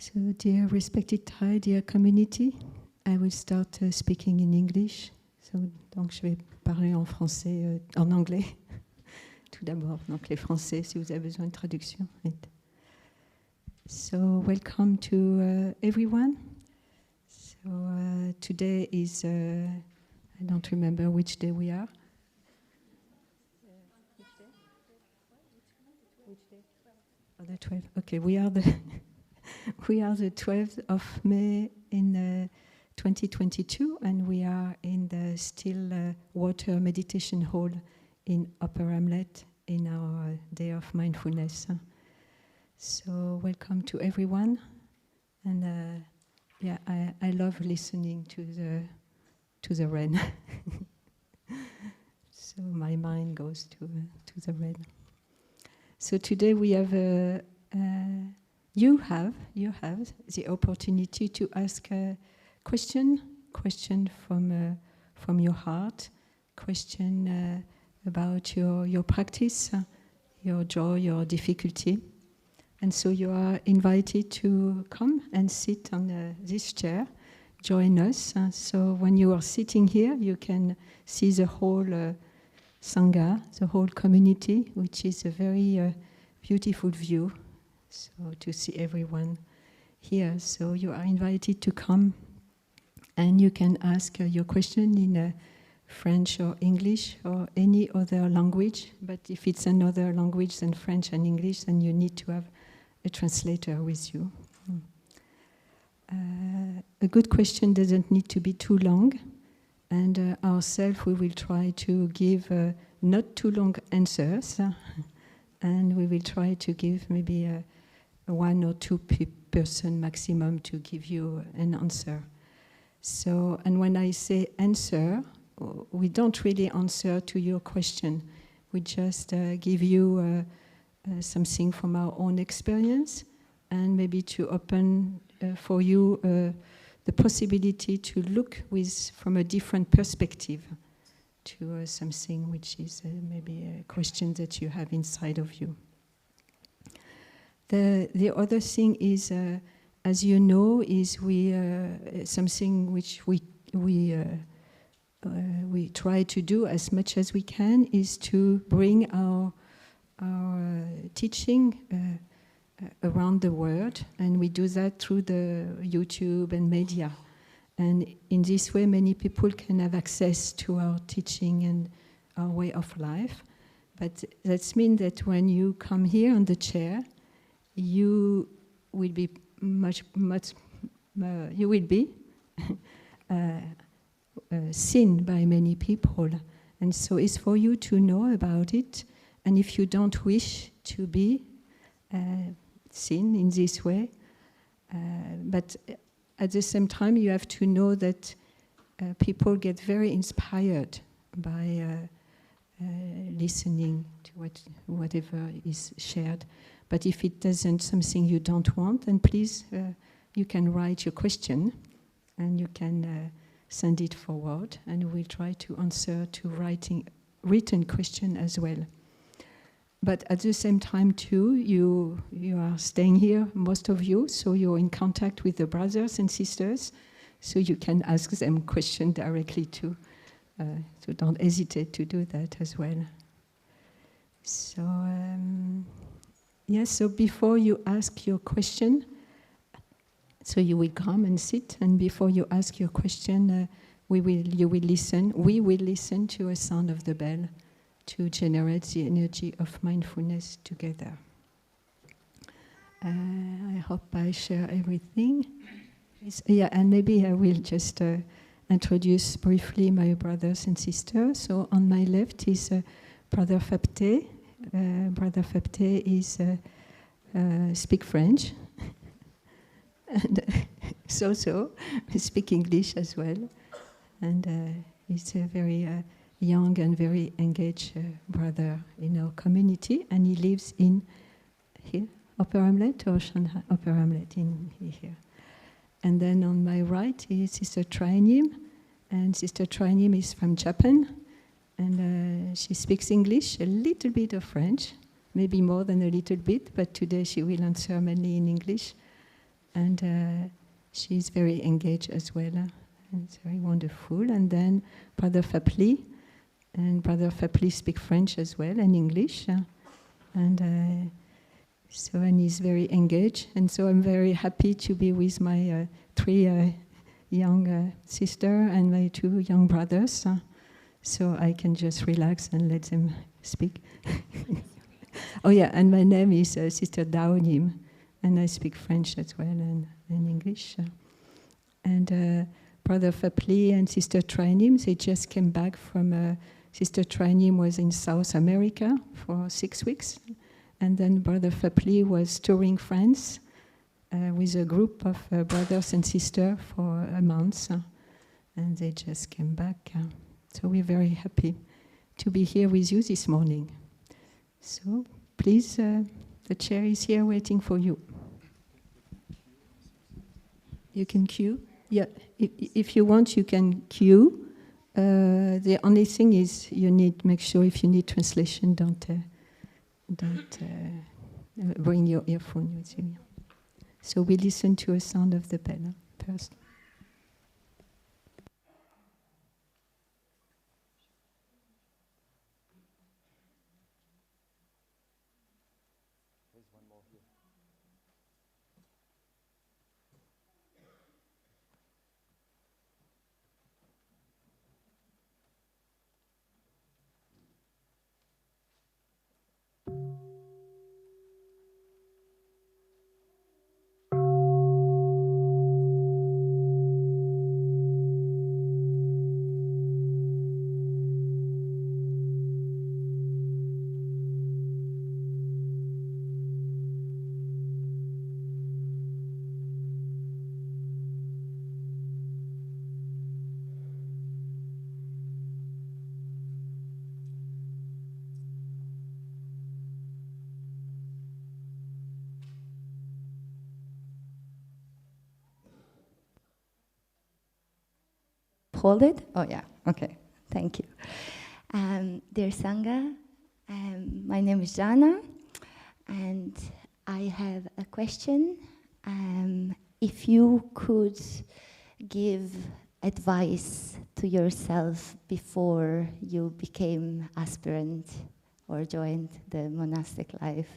So, dear respected Trai, dear community, I will start speaking in English. So, donc je vais parler en français, en anglais. Tout d'abord, donc les français, si vous avez besoin de traduction. So, welcome to everyone. So, today is, I don't remember which day we are. Which day? Oh, the 12th. Okay, we are the the 12th of May in 2022, and we are in the still water meditation hall in Upper Hamlet in our day of mindfulness. So welcome to everyone, and I love listening to the rain. So my mind goes to the rain. So today we have you have the opportunity to ask a question from your heart, question about your practice, your joy, your difficulty. And so you are invited to come and sit on this chair, join us. So when you are sitting here, you can see the whole Sangha, the whole community, which is a very beautiful view. So to see everyone here. So you are invited to come and you can ask your question in French or English or any other language. But if it's another language than French and English, then you need to have a translator with you. A good question doesn't need to be too long. And ourselves, we will try to give not too long answers. And we will try to give maybe one or two person maximum to give you an answer. So, and when I say answer, we don't really answer to your question. We just give you something from our own experience, and maybe to open for you the possibility to look from a different perspective to something which is maybe a question that you have inside of you. The other thing is, as you know, is something which we try to do as much as we can is to bring our teaching around the world, and we do that through the YouTube and media. And in this way, many people can have access to our teaching and our way of life. But that means that when you come here on the chair, you will be seen by many people. And so it's for you to know about it. And if you don't wish to be seen in this way, but at the same time, you have to know that people get very inspired by listening to whatever is shared. But if it doesn't something you don't want, then please, you can write your question and you can send it forward, and we'll try to answer to written question as well. But at the same time, too, you are staying here, most of you, so you're in contact with the brothers and sisters, so you can ask them questions directly too. So don't hesitate to do that as well. So, so before you ask your question, so you will come and sit, and before you ask your question, we will listen to a sound of the bell to generate the energy of mindfulness together. I hope I share everything. And maybe I will just introduce briefly my brothers and sisters. So on my left is Brother Phap. Brother Phap is speak French, and so speak English as well. And he's a very young and very engaged brother in our community, and he lives in here, Upper Hamlet or Shanghai? Upper Hamlet in here. And then on my right is Sister Trai, and Sister Trai is from Japan, and she speaks English, a little bit of French, maybe more than a little bit, but today she will answer mainly in English. and she's very engaged as well. And it's very wonderful. And then Brother Phap, and Brother Phap speak French as well and English. And he's very engaged. And so I'm very happy to be with my three young sister and my two young brothers. So I can just relax and let them speak. Oh yeah, and my name is Sister Nghiem, and I speak French as well and English. And Brother Phap and Sister Trai, they just came back from, Sister Trai was in South America for 6 weeks, and then Brother Phap was touring France with a group of brothers and sisters for a month, and they just came back. So we're very happy to be here with you this morning. So please, the chair is here waiting for you. You can queue. Yeah, if you want, you can queue. The only thing is you need make sure if you need translation, don't bring your earphone with you. So we listen to a sound of the bell first. There's one more here. Hold it? Oh, yeah. Okay. Thank you. Dear Sangha, my name is Jana, and I have a question. If you could give advice to yourself before you became aspirant or joined the monastic life,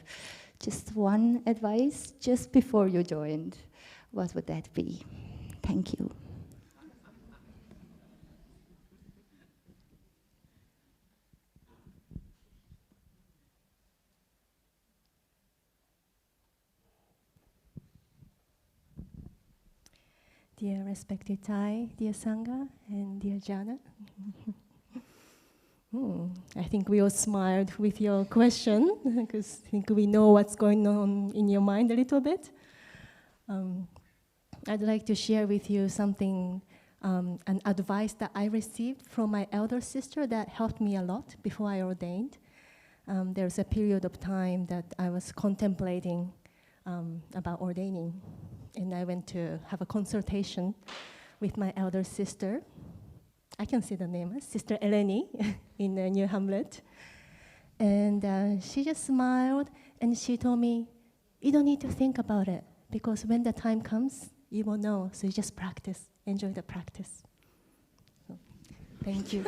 just one advice just before you joined, what would that be? Thank you. Dear respected Trai, dear Sangha, and dear Jana. I think we all smiled with your question, because I think we know what's going on in your mind a little bit. I'd like to share with you something, an advice that I received from my elder sister that helped me a lot before I ordained. There's a period of time that I was contemplating about ordaining. And I went to have a consultation with my elder sister. I can see the name, Sister Eleni in New Hamlet. And she just smiled and she told me, you don't need to think about it because when the time comes, you will know. So you just practice, enjoy the practice. So, thank you.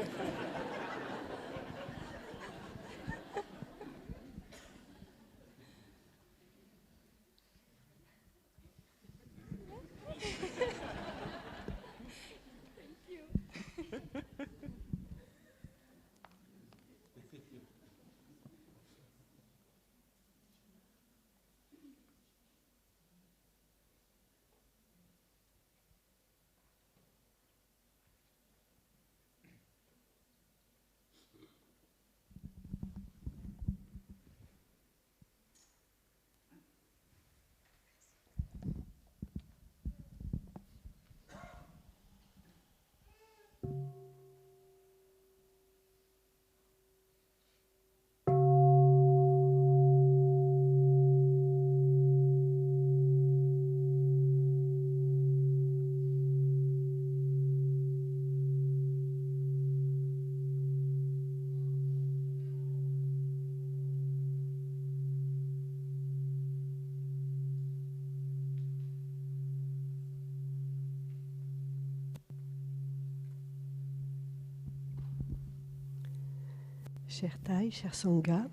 Cher Trai, cher Sangha,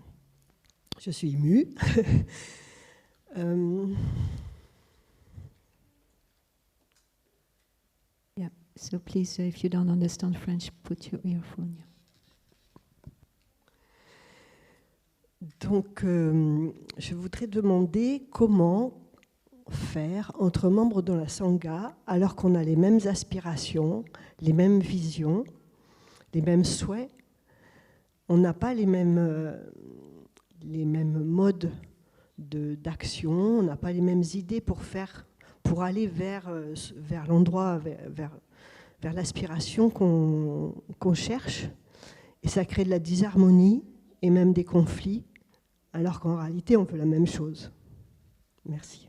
je suis émue. Yeah, so please, if you don't understand French, put your earphone. Donc, je voudrais demander comment faire entre membres de la Sangha alors qu'on a les mêmes aspirations, les mêmes visions, les mêmes souhaits. On n'a pas les mêmes modes d'action, on n'a pas les mêmes idées pour aller vers l'endroit, vers l'aspiration qu'on cherche. Et ça crée de la disharmonie et même des conflits, alors qu'en réalité, on veut la même chose. Merci.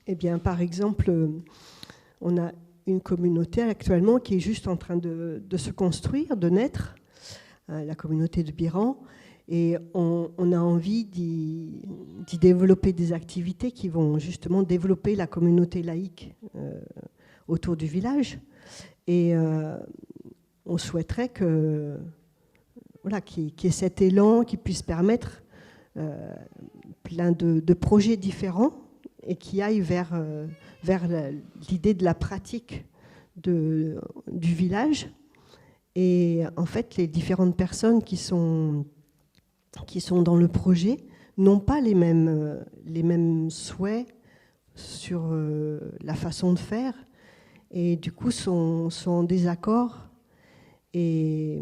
Eh bien, par exemple, on a une communauté actuellement qui est juste en train de se construire, de naître, la communauté de Biran, et on a envie d'y développer des activités qui vont justement développer la communauté laïque autour du village. Et on souhaiterait voilà, qu'il y ait cet élan qui puisse permettre plein de projets différents et qui aille vers l'idée de la pratique du village. Et en fait, les différentes personnes qui sont dans le projet n'ont pas les mêmes souhaits sur la façon de faire, et du coup sont en désaccord. Et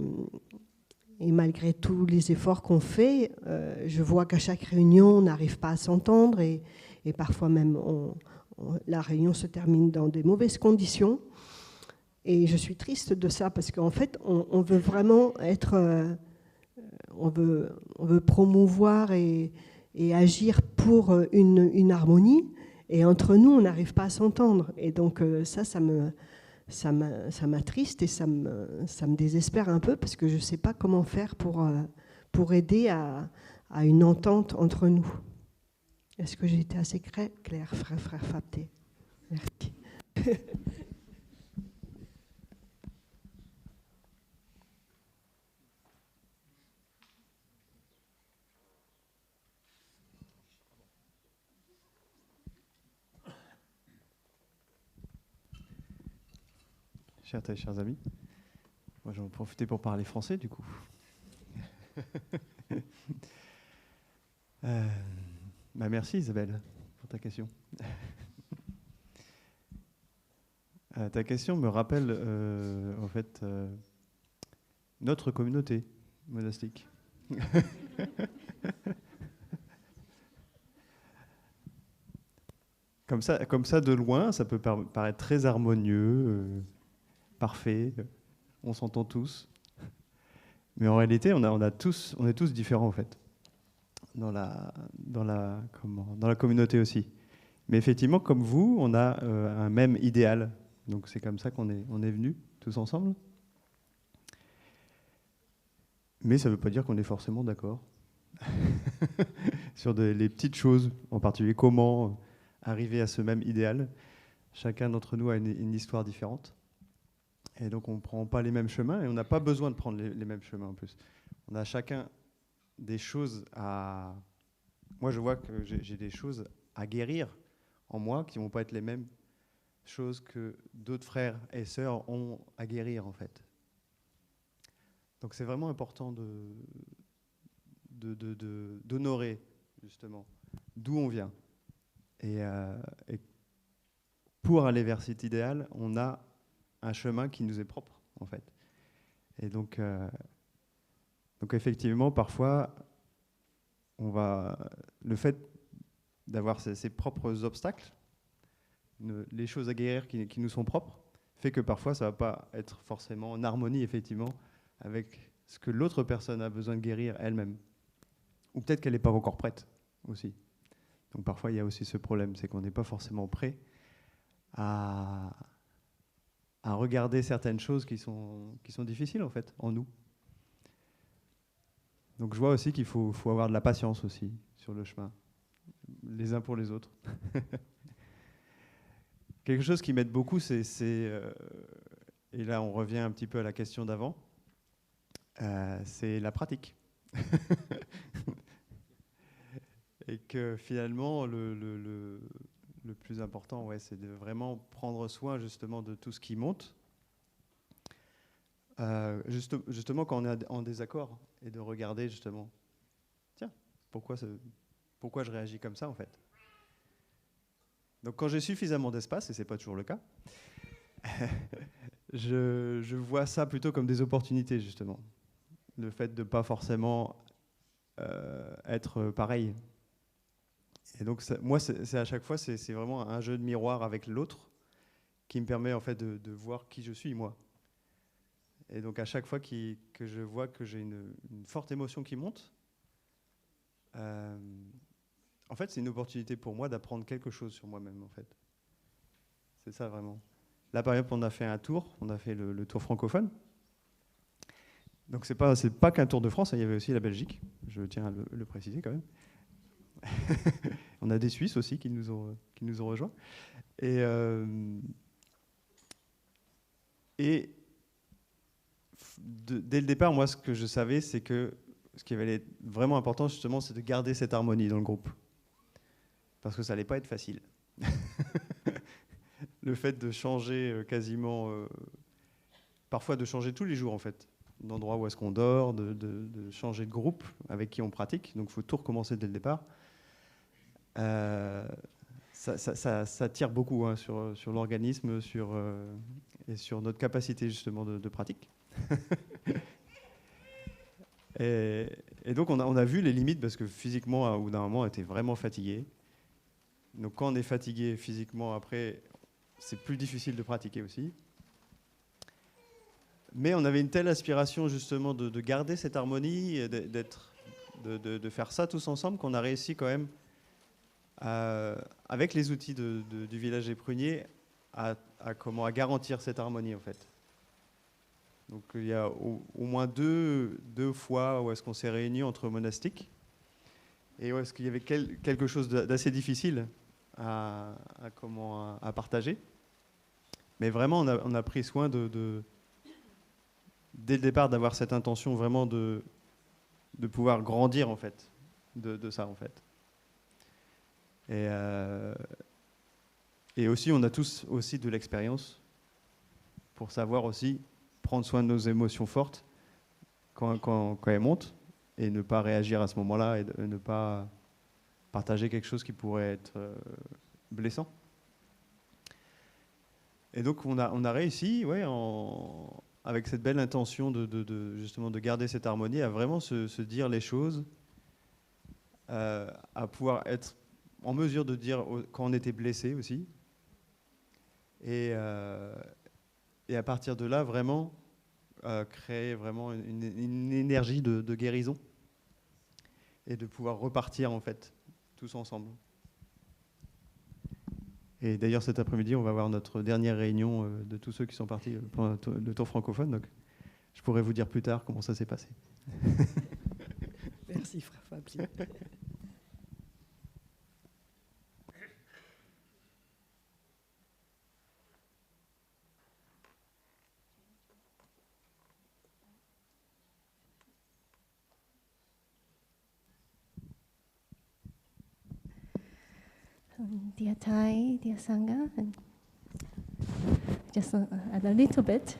malgré tous les efforts qu'on fait, je vois qu'à chaque réunion, on n'arrive pas à s'entendre, et parfois même la réunion se termine dans des mauvaises conditions. Et je suis triste de ça, parce qu'en fait, on veut vraiment être... on veut promouvoir et agir pour une harmonie, et entre nous, on n'arrive pas à s'entendre. Et donc ça m'attriste et ça me désespère un peu, parce que je ne sais pas comment faire pour aider à une entente entre nous. Est-ce que j'ai été assez claire, frère Phap? Merci. Chers amis, moi j'en ai profité pour parler français du coup. Merci Isabelle pour ta question. Ta question me rappelle en fait notre communauté monastique. Comme ça de loin, ça peut paraître très harmonieux. Parfait, on s'entend tous. Mais en réalité, on est tous différents en fait, dans la communauté aussi. Mais effectivement, comme vous, on a un même idéal. Donc c'est comme ça qu'on est venus tous ensemble. Mais ça ne veut pas dire qu'on est forcément d'accord sur les petites choses, en particulier comment arriver à ce même idéal. Chacun d'entre nous a une histoire différente. Et donc on ne prend pas les mêmes chemins, et on n'a pas besoin de prendre les mêmes chemins en plus. On a chacun des choses à... Moi je vois que j'ai des choses à guérir en moi qui ne vont pas être les mêmes choses que d'autres frères et sœurs ont à guérir en fait. Donc c'est vraiment important d'honorer justement d'où on vient. Et pour aller vers cet idéal, on a un chemin qui nous est propre, en fait. Et donc effectivement, parfois, le fait d'avoir ses propres obstacles, les choses à guérir qui nous sont propres, fait que parfois, ça ne va pas être forcément en harmonie, effectivement, avec ce que l'autre personne a besoin de guérir elle-même. Ou peut-être qu'elle n'est pas encore prête, aussi. Donc parfois, il y a aussi ce problème, c'est qu'on n'est pas forcément prêt à regarder certaines choses qui sont difficiles en fait, en nous. Donc je vois aussi qu'il faut avoir de la patience aussi sur le chemin, les uns pour les autres. Quelque chose qui m'aide beaucoup, et là on revient un petit peu à la question d'avant, c'est la pratique. Et que finalement, le plus important, ouais, c'est de vraiment prendre soin justement de tout ce qui monte, justement quand on est en désaccord, et de regarder justement, tiens, pourquoi je réagis comme ça en fait. Donc quand j'ai suffisamment d'espace, et c'est pas toujours le cas, je vois ça plutôt comme des opportunités justement. Le fait de pas forcément être pareil. Et donc moi, c'est à chaque fois, c'est vraiment un jeu de miroir avec l'autre qui me permet en fait de voir qui je suis moi. Et donc à chaque fois que je vois que j'ai une forte émotion qui monte, en fait, c'est une opportunité pour moi d'apprendre quelque chose sur moi-même, en fait. C'est ça, vraiment. Là, par exemple, on a fait un tour, on a fait le tour francophone. Donc, c'est pas qu'un tour de France, hein, il y avait aussi la Belgique, je tiens à le préciser quand même. On a des Suisses aussi qui nous ont rejoints. Et dès le départ, moi, ce que je savais, c'est que ce qui allait être vraiment important, justement, c'est de garder cette harmonie dans le groupe. Parce que ça n'allait pas être facile. Le fait de changer quasiment, parfois de changer tous les jours en fait, d'endroit où est-ce qu'on dort, de changer de groupe avec qui on pratique, donc il faut tout recommencer dès le départ. Ça tire beaucoup hein, sur l'organisme et sur notre capacité justement de pratique. et donc on a vu les limites parce que physiquement, au bout d'un moment, on était vraiment fatigué. Donc quand on est fatigué physiquement, après, c'est plus difficile de pratiquer aussi. Mais on avait une telle aspiration justement de garder cette harmonie, de faire ça tous ensemble, qu'on a réussi quand même, avec les outils du village des pruniers, à garantir cette harmonie en fait. Donc il y a au moins deux fois où est-ce qu'on s'est réunis entre monastiques, et où est-ce qu'il y avait quelque chose d'assez difficile à partager. Mais vraiment, on a pris soin dès le départ d'avoir cette intention vraiment de pouvoir grandir en fait, de ça en fait. Et aussi, on a tous aussi de l'expérience pour savoir aussi prendre soin de nos émotions fortes quand elles montent et ne pas réagir à ce moment-là et ne pas partager quelque chose qui pourrait être blessant. Et donc on a réussi, ouais, avec cette belle intention justement de garder cette harmonie, à vraiment se dire les choses, à pouvoir être en mesure de dire quand on était blessé aussi, et à partir de là vraiment créer vraiment une énergie de guérison et de pouvoir repartir en fait tous ensemble. Et d'ailleurs, cet après-midi, on va avoir notre dernière réunion de tous ceux qui sont partis pour le tour francophone. Donc, je pourrais vous dire plus tard comment ça s'est passé. Merci, frère Fabien. Dear Trai, dear Sangha, and just add a little bit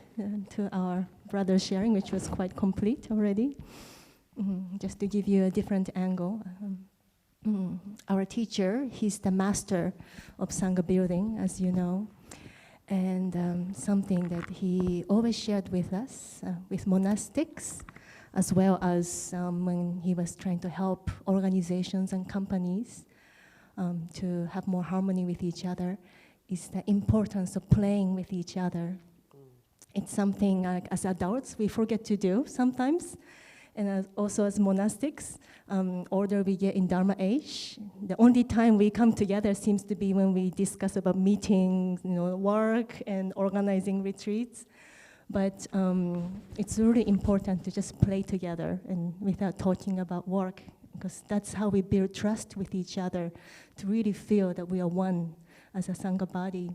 to our brother's sharing, which was quite complete already. Just to give you a different angle. Our teacher, he's the master of Sangha building, as you know. And something that he always shared with us, with monastics, as well as when he was trying to help organizations and companies to have more harmony with each other, is the importance of playing with each other. It's something as adults we forget to do sometimes, And also as monastics, older we get in Dharma age, the only time we come together seems to be when we discuss about meetings, work and organizing retreats. But it's really important to just play together and without talking about work, because that's how we build trust with each other, to really feel that we are one as a Sangha body.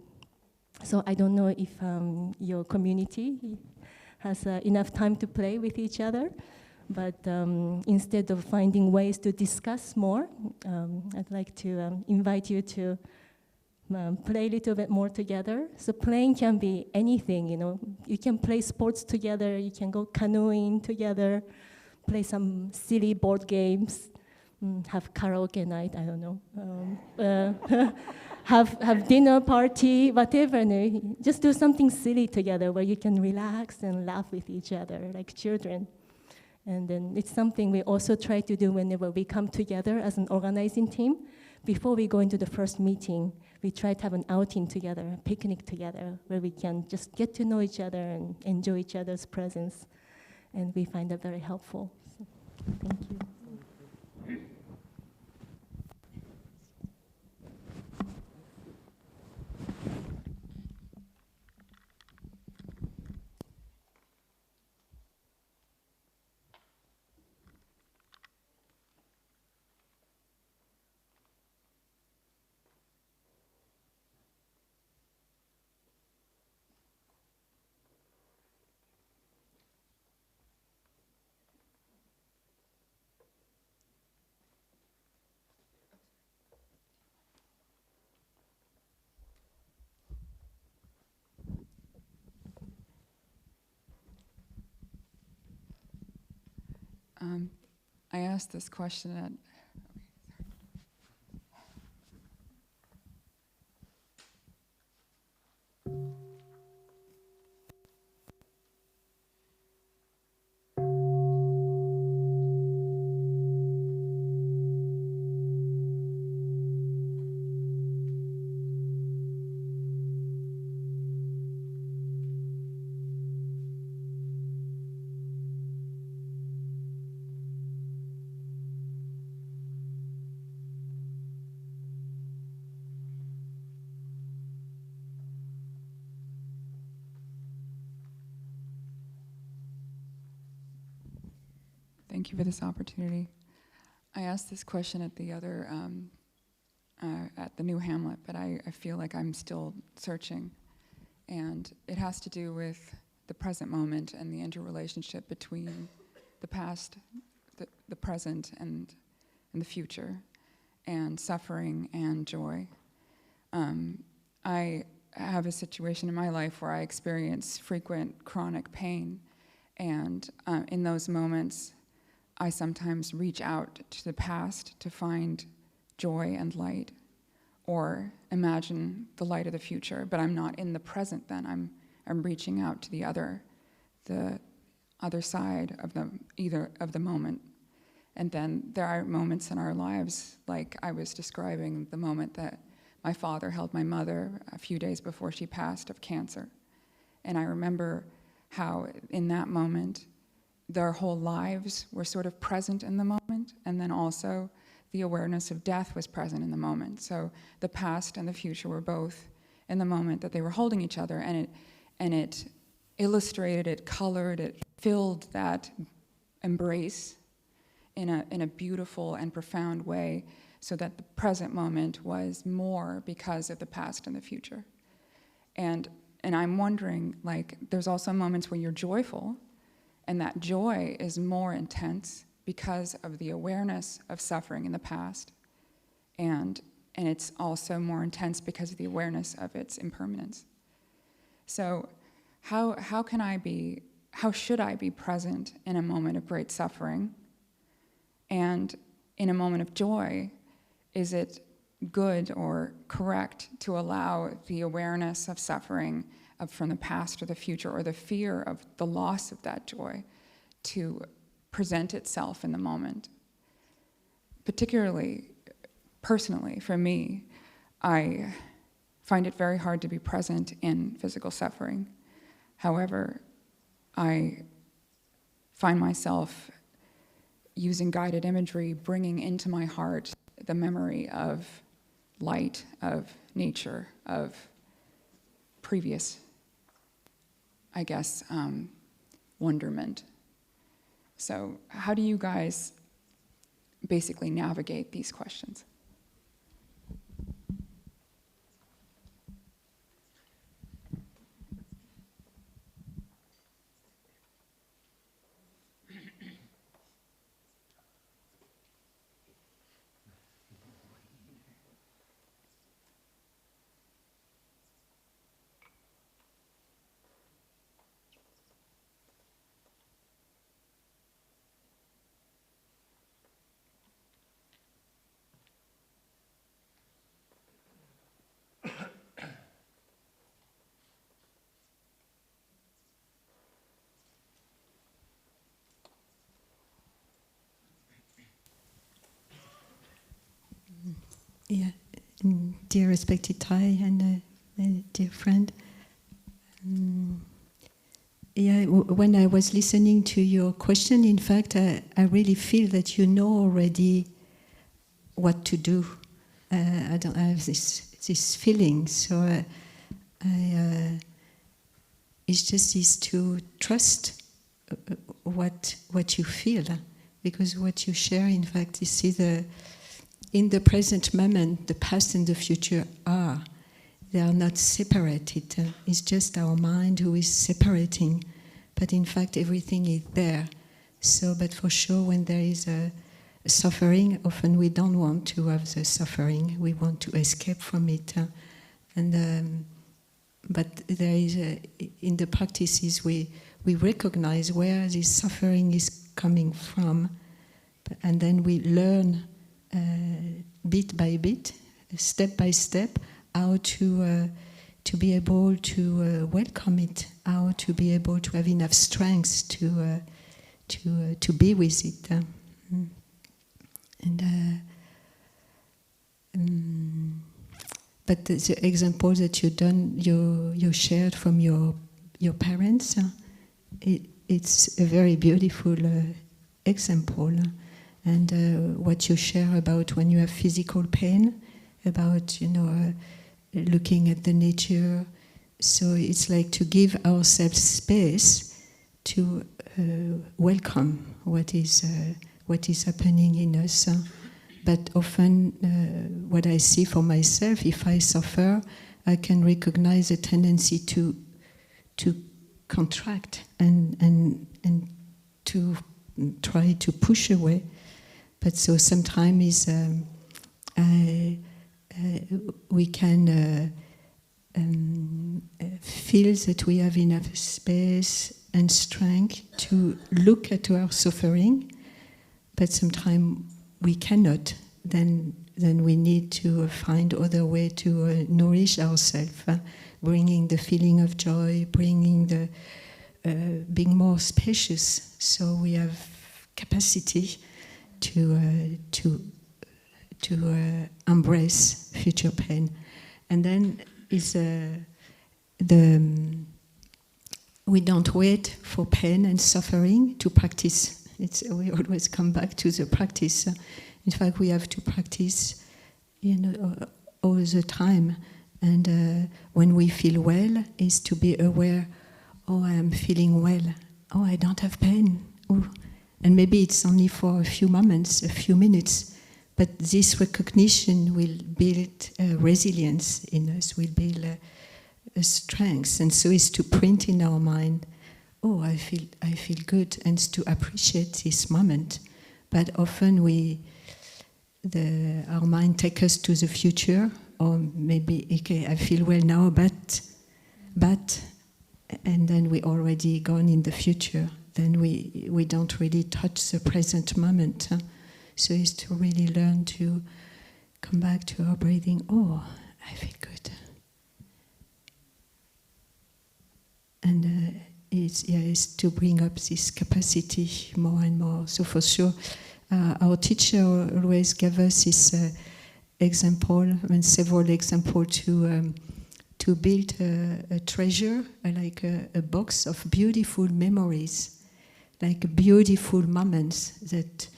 So I don't know if your community has enough time to play with each other, but instead of finding ways to discuss more, I'd like to invite you to play a little bit more together. So playing can be anything, You can play sports together, you can go canoeing together, play some silly board games, have karaoke night, I don't know. Have dinner party, whatever. Just do something silly together where you can relax and laugh with each other like children. And then it's something we also try to do whenever we come together as an organizing team. Before we go into the first meeting, we try to have an outing together, a picnic together, where we can just get to know each other and enjoy each other's presence. And we find that very helpful. So, thank you. I asked this question at Thank you for this opportunity. I asked this question at the other, at the New Hamlet, but I feel like I'm still searching. And it has to do with the present moment and the interrelationship between the past, the present, and the future, and suffering and joy. I have a situation in my life where I experience frequent chronic pain, and in those moments, I sometimes reach out to the past to find joy and light, or imagine the light of the future, but I'm not in the present then. I'm reaching out to the other side of the moment. And then there are moments in our lives, like I was describing the moment that my father held my mother a few days before she passed of cancer. And I remember how in that moment, their whole lives were sort of present in the moment, and then also the awareness of death was present in the moment. So the past and the future were both in the moment that they were holding each other, and it illustrated, it colored, it filled that embrace in a beautiful and profound way, so that the present moment was more because of the past and the future. And I'm wondering, like, there's also moments where you're joyful, and that joy is more intense because of the awareness of suffering in the past. And it's also more intense because of the awareness of its impermanence. So how should I be present in a moment of great suffering? And in a moment of joy, is it good or correct to allow the awareness of suffering from the past or the future, or the fear of the loss of that joy, to present itself in the moment? Particularly, personally, for me, I find it very hard to be present in physical suffering. However, I find myself using guided imagery, bringing into my heart the memory of light, of nature, of previous, I guess, wonderment. So how do you guys basically navigate these questions? Yeah, dear respected Trai and dear friend. When I was listening to your question, in fact, I really feel that you know already what to do. I don't have this feeling, so it's just is to trust what you feel, because what you share, in fact, is either in the present moment, the past and the future are. They are not separated. It's just our mind who is separating. But in fact, everything is there. So, but for sure, when there is a suffering, often we don't want to have the suffering. We want to escape from it. But there is, in the practices, we recognize where this suffering is coming from. And then we learn bit by bit, step by step, how to be able to welcome it, how to be able to have enough strength to be with it. But the example that you shared from your parents, it's a very beautiful example. And what you share about when you have physical pain, about looking at the nature. So it's like to give ourselves space to welcome what is happening in us. But often, what I see for myself, if I suffer, I can recognize a tendency to contract and to try to push away. But so sometimes we can feel that we have enough space and strength to look at our suffering, but sometimes we cannot. Then we need to find other way to nourish ourselves, bringing the feeling of joy, bringing the being more spacious, so we have capacity to embrace future pain. And then is we don't wait for pain and suffering to practice. We always come back to the practice. In fact, we have to practice, all the time. And when we feel well, is to be aware. Oh, I am feeling well. Oh, I don't have pain. Oh. And maybe it's only for a few moments, a few minutes, but this recognition will build resilience in us, will build a strength. And so it's to print in our mind, oh, I feel good, and to appreciate this moment. But often our mind takes us to the future, or maybe, okay, I feel well now, but, and then we already gone in the future. Then we don't really touch the present moment. So it's to really learn to come back to our breathing. Oh, I feel good. And it's to bring up this capacity more and more. So for sure, our teacher always gave us this example, and several examples to build a treasure, like a box of beautiful memories, like beautiful moments that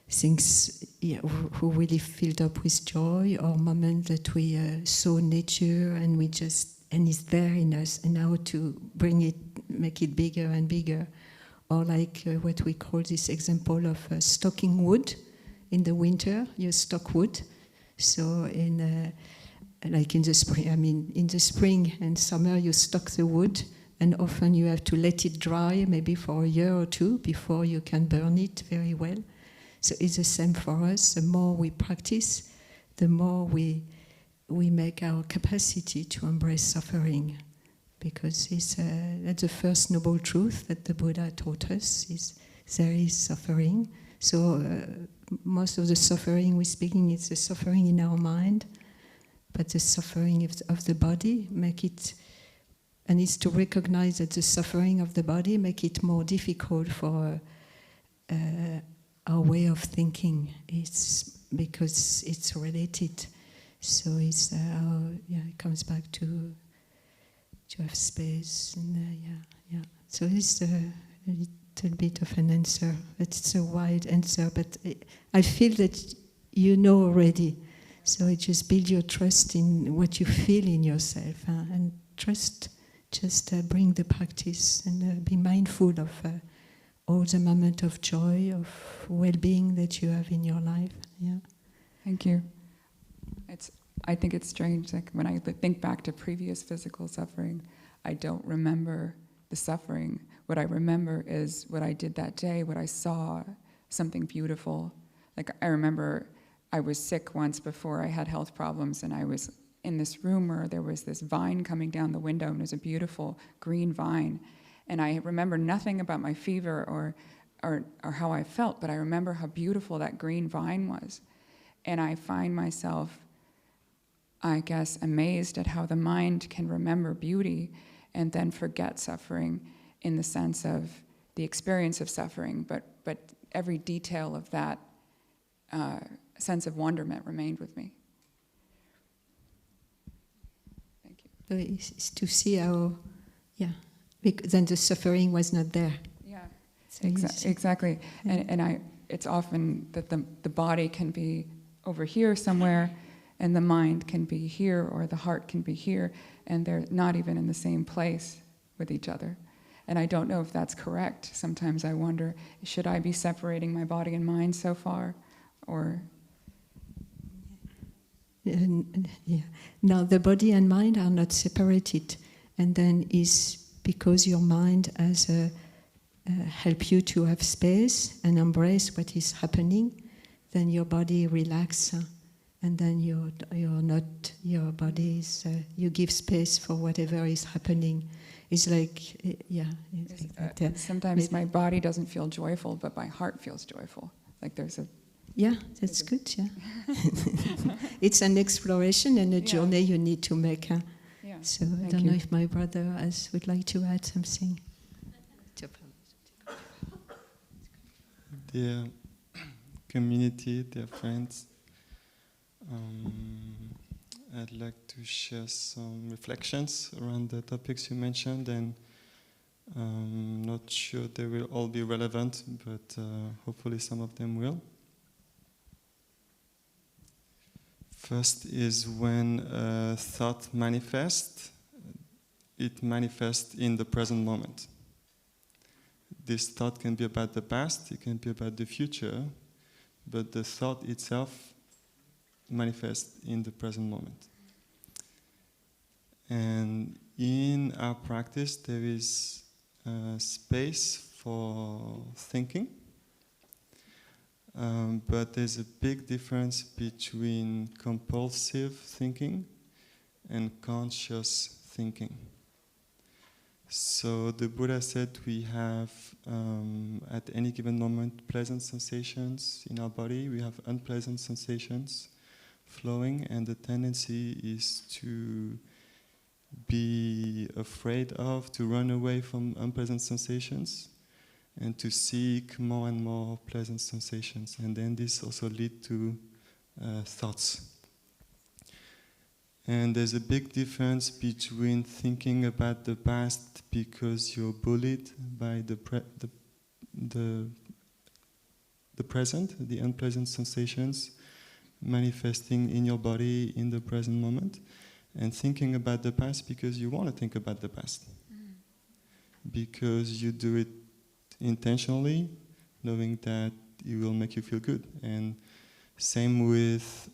things who really filled up with joy, or moments that we saw nature and we just, and it's there in us, and how to bring it, make it bigger and bigger. Or like what we call this example of stocking wood. In the winter, you stock wood. So like in the spring, in the spring and summer, you stock the wood, and often you have to let it dry, maybe for a year or two, before you can burn it very well. So it's the same for us. The more we practice, the more we make our capacity to embrace suffering. Because that's the first noble truth that the Buddha taught us, is there is suffering. So most of the suffering we're speaking is the suffering in our mind, but the suffering of the body make it, and it's to recognize that the suffering of the body make it more difficult for our way of thinking. It's because it's related. So it's it comes back to have space, and So it's a little bit of an answer. It's a wide answer, but I feel that you know already. So it just build your trust in what you feel in yourself, and trust. Just bring the practice and be mindful of all the moment of joy, of well-being that you have in your life. Yeah. Thank you. I think it's strange, like when I think back to previous physical suffering, I don't remember the suffering. What I remember is what I did that day, what I saw, something beautiful. Like I remember I was sick once before I had health problems, and I was in this room where there was this vine coming down the window, and it was a beautiful green vine. And I remember nothing about my fever or how I felt, but I remember how beautiful that green vine was. And I find myself, I guess, amazed at how the mind can remember beauty and then forget suffering, in the sense of the experience of suffering, but every detail of that sense of wonderment remained with me. Thank you. So it's to see how, because then the suffering was not there. Yeah, so exactly. Yeah. And it's often that the body can be over here somewhere, and the mind can be here, or the heart can be here, and they're not even in the same place with each other. And I don't know if that's correct. Sometimes I wonder, should I be separating my body and mind so far, or... Now the body and mind are not separated, and then is because your mind has help you to have space and embrace what is happening, then your body relaxes, and then you're not, your body is, you give space for whatever is happening. It's like, it's like that. Sometimes my body doesn't feel joyful, but my heart feels joyful. Like there's a... Yeah, that's good, yeah. It's an exploration and a journey you need to make. Yeah. So I don't know if my brother would like to add something. Dear community, dear friends, I'd like to share some reflections around the topics you mentioned, and not sure they will all be relevant, but hopefully some of them will. First is when thought manifests, it manifests in the present moment. This thought can be about the past, it can be about the future, but the thought itself manifests in the present moment. And in our practice, there is space for thinking, but there's a big difference between compulsive thinking and conscious thinking. So the Buddha said we have, at any given moment, pleasant sensations in our body, we have unpleasant sensations flowing, and the tendency is to be afraid of, to run away from unpleasant sensations, and to seek more and more pleasant sensations. And then this also leads to thoughts. And there's a big difference between thinking about the past because you're bullied by the the present, the unpleasant sensations manifesting in your body in the present moment, and thinking about the past because you want to think about the past. Because you do it intentionally, knowing that it will make you feel good. And same with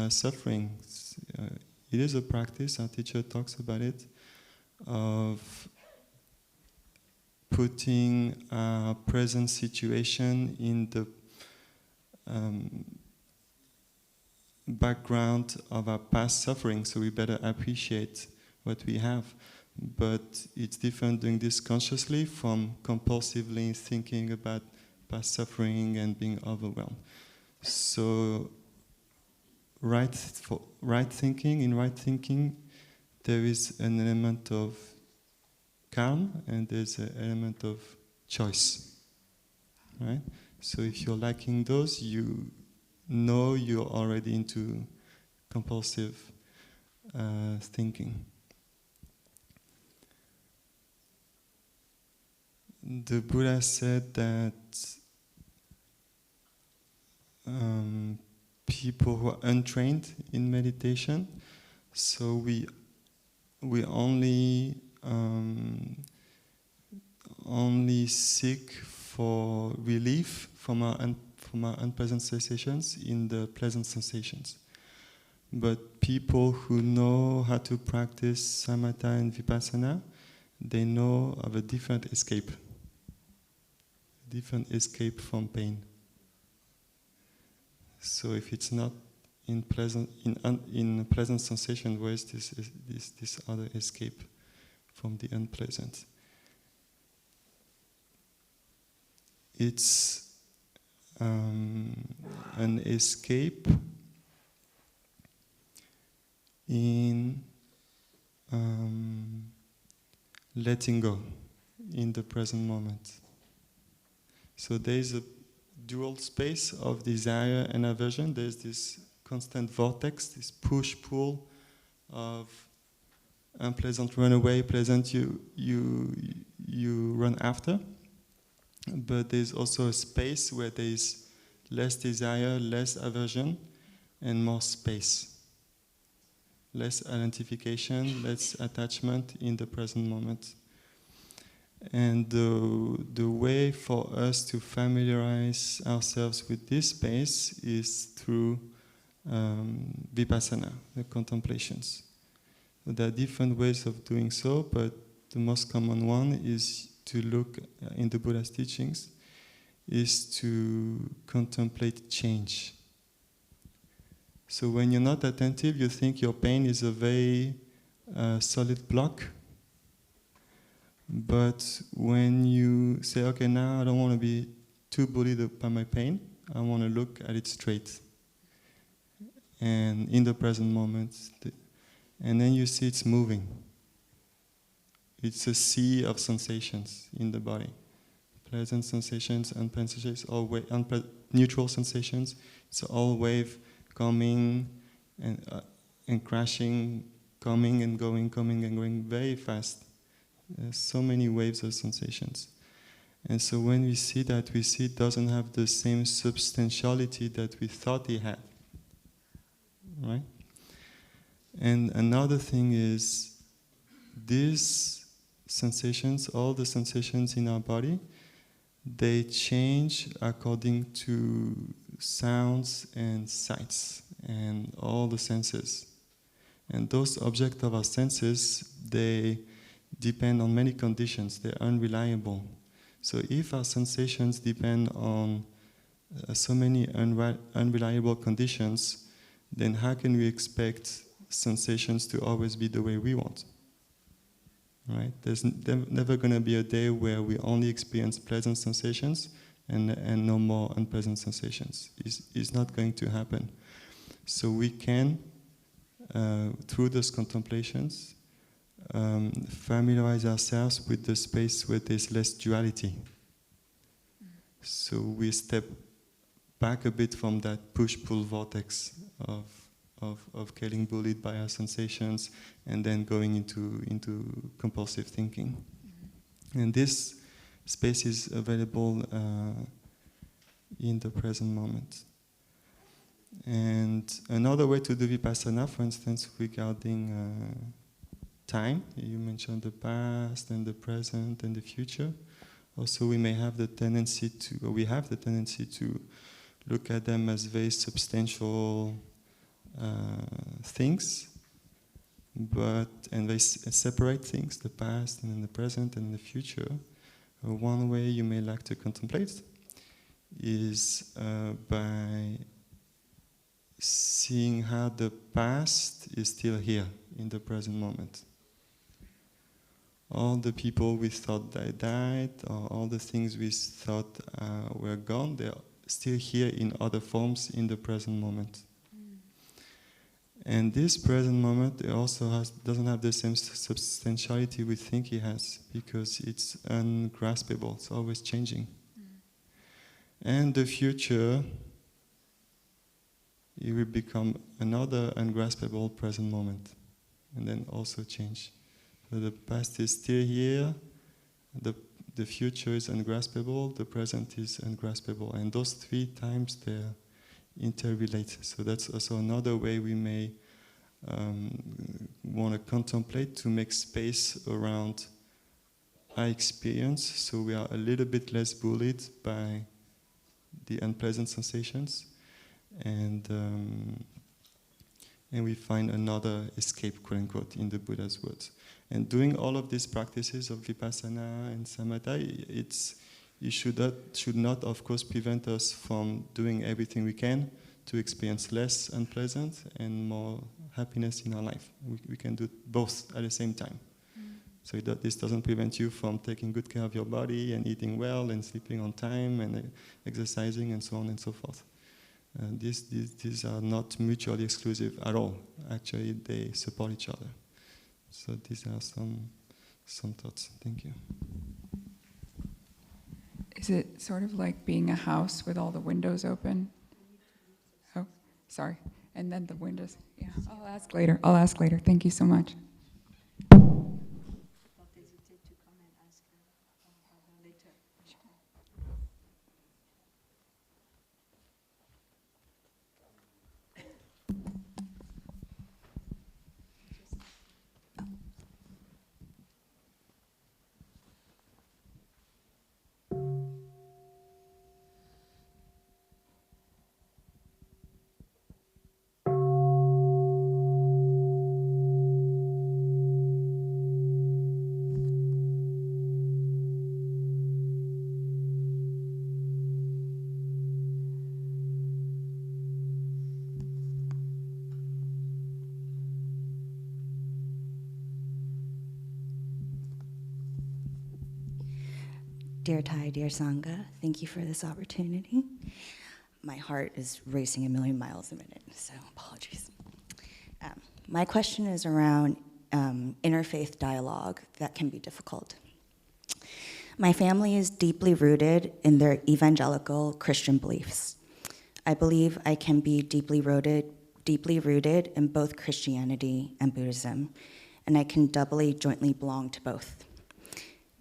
suffering. It is a practice, our teacher talks about it, of putting our present situation in the background of our past suffering, so we better appreciate what we have. But it's different doing this consciously from compulsively thinking about past suffering and being overwhelmed. So in right thinking, there is an element of calm and there's an element of choice. Right? So if you're lacking those, you know you're already into compulsive thinking. The Buddha said that people who are untrained in meditation, so we only seek for relief from our unpleasant sensations in the pleasant sensations. But people who know how to practice samatha and vipassana, they know of a different escape from pain. So if it's not in pleasant sensation, where is this other escape from the unpleasant? It's an escape in letting go in the present moment. So there's a dual space of desire and aversion. There's this constant vortex, this push-pull of unpleasant run away, pleasant you run after. But there's also a space where there's less desire, less aversion, and more space. Less identification, less attachment in the present moment. And the way for us to familiarize ourselves with this space is through vipassana, the contemplations. So there are different ways of doing so, but the most common one is to look in the Buddha's teachings, is to contemplate change. So when you're not attentive, you think your pain is a very solid block. But when you say, okay, now I don't want to be too bullied by my pain, I want to look at it straight. And in the present moment, and then you see it's moving. It's a sea of sensations in the body. Pleasant sensations, unpleasant sensations, neutral sensations. It's all wave coming and crashing, coming and going very fast. There's so many waves of sensations. And so when we see that, we see it doesn't have the same substantiality that we thought it had. Right? And another thing is, these sensations, all the sensations in our body, they change according to sounds and sights and all the senses. And those objects of our senses, they depend on many conditions. They're unreliable. So if our sensations depend on so many unreliable conditions, then how can we expect sensations to always be the way we want? Right? There's never going to be a day where we only experience pleasant sensations and no more unpleasant sensations. It's not going to happen. So we can, through those contemplations, familiarize ourselves with the space where there's less duality. So we step back a bit from that push-pull vortex of getting bullied by our sensations and then going into compulsive thinking. And this space is available in the present moment. And another way to do Vipassana, for instance, regarding time, you mentioned the past and the present and the future. Also, we may have the tendency to, or we have the tendency to look at them as very substantial things, and they separate things, the past and then the present and the future. One way you may like to contemplate is by seeing how the past is still here in the present moment. All the people we thought they died, or all the things we thought were gone, they're still here in other forms in the present moment. And this present moment also doesn't have the same substantiality we think it has, because it's ungraspable, it's always changing. And the future, it will become another ungraspable present moment, and then also change. So the past is still here, the future is ungraspable, the present is ungraspable, and those three times they're interrelated. So that's also another way we may want to contemplate, to make space around our experience, so we are a little bit less bullied by the unpleasant sensations, and we find another escape, quote unquote, in the Buddha's words. And doing all of these practices of Vipassana and Samatha, it should not, of course, prevent us from doing everything we can to experience less unpleasant and more happiness in our life. We can do both at the same time. So this doesn't prevent you from taking good care of your body and eating well and sleeping on time and exercising and so on and so forth. These are not mutually exclusive at all. Actually, they support each other. So these are some thoughts. Thank you. Is it sort of like being a house with all the windows open? Oh, sorry. And then the windows. Yeah, I'll ask later. Thank you so much. Dear Trai, dear Sangha, thank you for this opportunity. My heart is racing a million miles a minute, so apologies. My question is around interfaith dialogue that can be difficult. My family is deeply rooted in their evangelical Christian beliefs. I believe I can be deeply rooted in both Christianity and Buddhism, and I can doubly, jointly belong to both.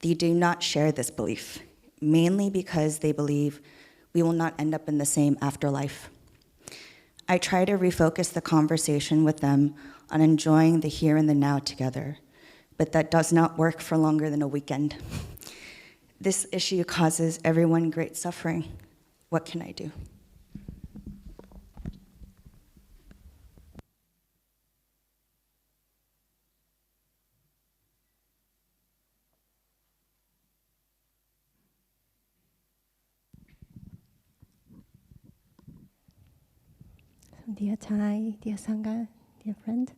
They do not share this belief, mainly because they believe we will not end up in the same afterlife. I try to refocus the conversation with them on enjoying the here and the now together, but that does not work for longer than a weekend. This issue causes everyone great suffering. What can I do? Dear Trai, dear Sangha, dear friend,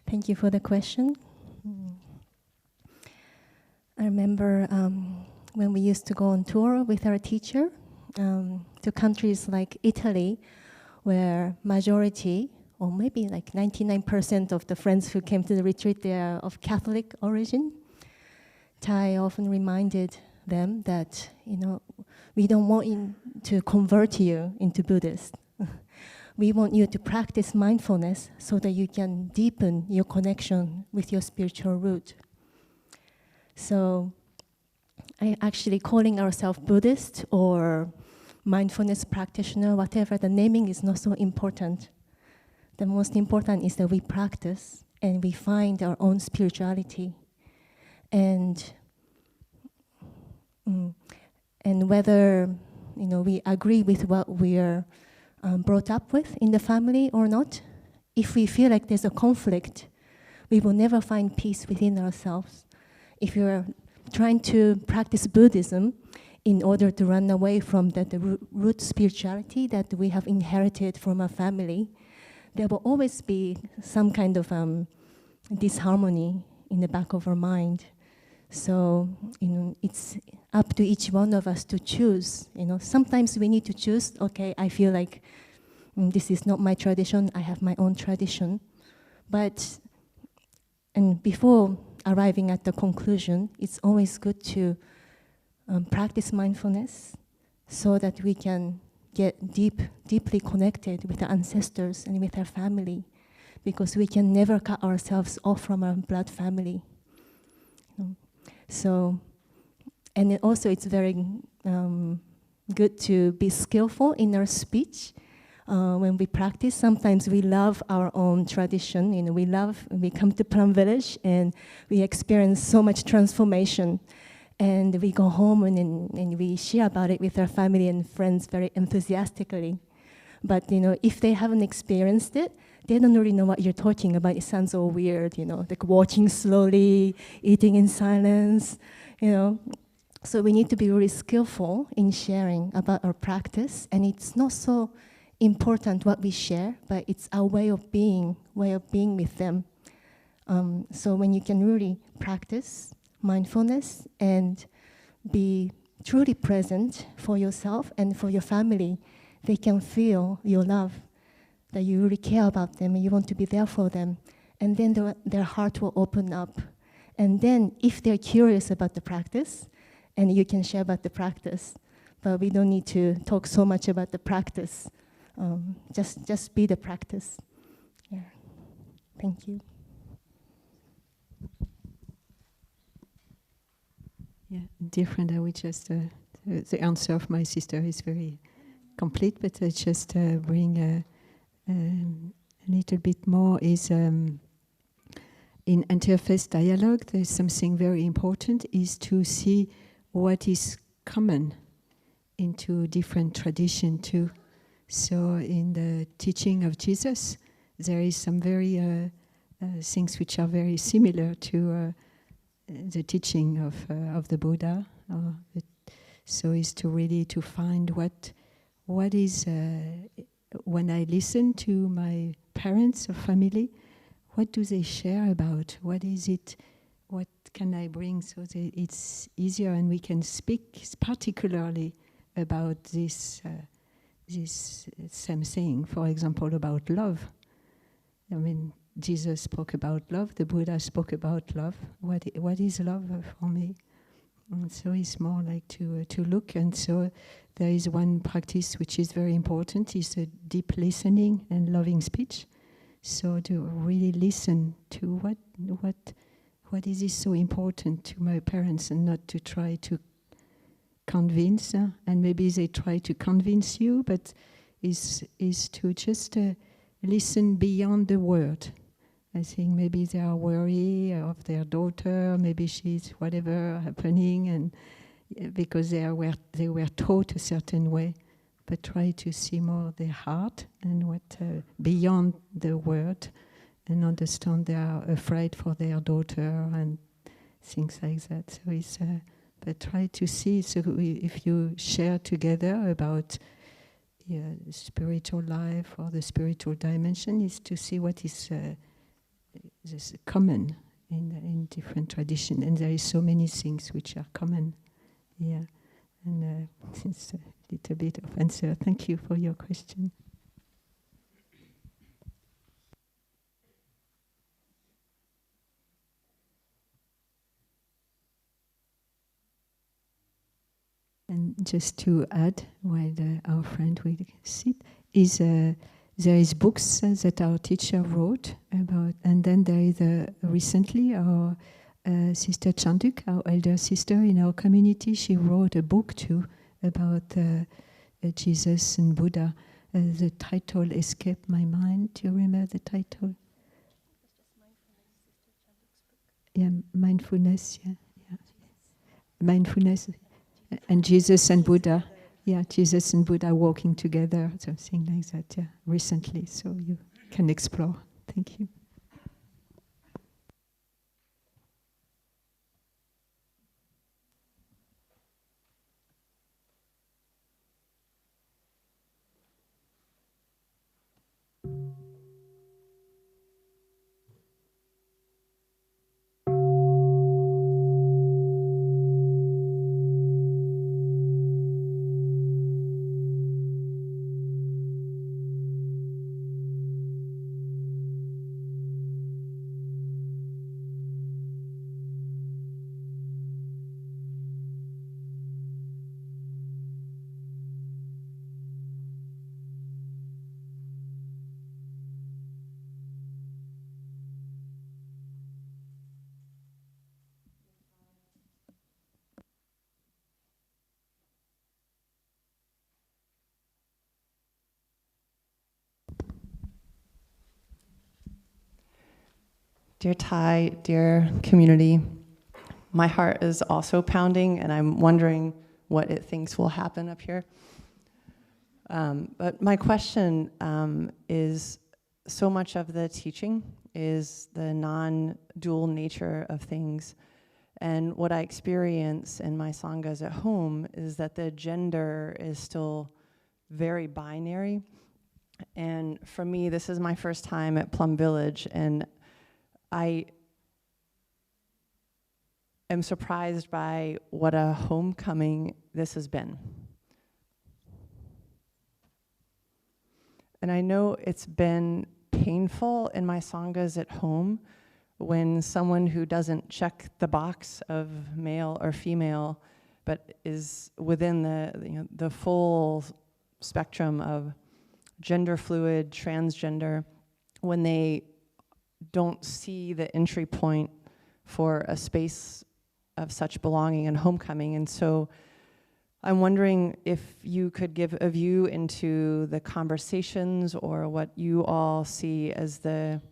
thank you for the question. I remember when we used to go on tour with our teacher to countries like Italy, where majority, or maybe like 99% of the friends who came to the retreat, they are of Catholic origin. Trai often reminded them that, we don't want to convert you into Buddhist. We want you to practice mindfulness so that you can deepen your connection with your spiritual root. So I actually calling ourselves Buddhist or mindfulness practitioner, whatever, the naming is not so important. The most important is that we practice and we find our own spirituality. And whether we agree with what we are brought up with in the family or not, if we feel like there's a conflict, we will never find peace within ourselves. If you're trying to practice Buddhism in order to run away from the root spirituality that we have inherited from our family, there will always be some kind of disharmony in the back of our mind. So, it's up to each one of us to choose. Sometimes we need to choose, okay, I feel like this is not my tradition, I have my own tradition. And before arriving at the conclusion, it's always good to practice mindfulness so that we can get deeply connected with our ancestors and with our family, because we can never cut ourselves off from our blood family. So, and also it's very good to be skillful in our speech. When we practice, sometimes we love our own tradition. We come to Plum Village and we experience so much transformation. And we go home and we share about it with our family and friends very enthusiastically. But if they haven't experienced it, they don't really know what you're talking about. It sounds so weird, like walking slowly, eating in silence, So we need to be really skillful in sharing about our practice. And it's not so important what we share, but it's our way of being with them. So when you can really practice mindfulness and be truly present for yourself and for your family, they can feel your love, that you really care about them and you want to be there for them. And then their heart will open up. And then if they're curious about the practice, and you can share about the practice, but we don't need to talk so much about the practice. Just be the practice. Yeah. Thank you. Yeah, different. I would just the answer of my sister is very complete, but I just bring a little bit more. Is in interfaith dialogue, there's something very important, is to see what is common into different tradition too. So in the teaching of Jesus, there is some very things which are very similar to the teaching of the Buddha. So is to really to find what is when I listen to my parents or family, what do they share about? What is it? What can I bring so that it's easier and we can speak particularly about this same thing. For example, about love. I mean, Jesus spoke about love. The Buddha spoke about love. What is love for me? And so it's more like to look. And so there is one practice which is very important, is a deep listening and loving speech. So to really listen to what is this so important to my parents, and not to try to convince. And maybe they try to convince you, but is to just listen beyond the word. I think maybe they are worried of their daughter, maybe she's whatever happening, and because they were taught a certain way. But try to see more their heart and what beyond the word, and understand they are afraid for their daughter and things like that. So it's but try to see. So if you share together about the spiritual life or the spiritual dimension, is to see what is this common in different traditions, and there is so many things which are common. Yeah, and it's a little bit of answer. Thank you for your question. And just to add, while our friend will sit, is there is books that our teacher wrote about, and then there is recently our Sister Chanduk, our elder sister in our community, she wrote a book too about Jesus and Buddha. The title escaped my mind. Do you remember the title? Yeah, mindfulness. Yeah, yeah. Mindfulness and Jesus and Buddha. Yeah, Jesus and Buddha walking together, something like that. Yeah, recently, so you can explore. Thank you. Dear Trai, dear community, my heart is also pounding, and I'm wondering what it thinks will happen up here. But my question is, so much of the teaching is the non-dual nature of things. And what I experience in my sanghas at home is that the gender is still very binary. And for me, this is my first time at Plum Village, and I am surprised by what a homecoming this has been. And I know it's been painful in my sanghas at home when someone who doesn't check the box of male or female, but is within the full spectrum of gender fluid, transgender, when they don't see the entry point for a space of such belonging and homecoming. And so I'm wondering if you could give a view into the conversations or what you all see as the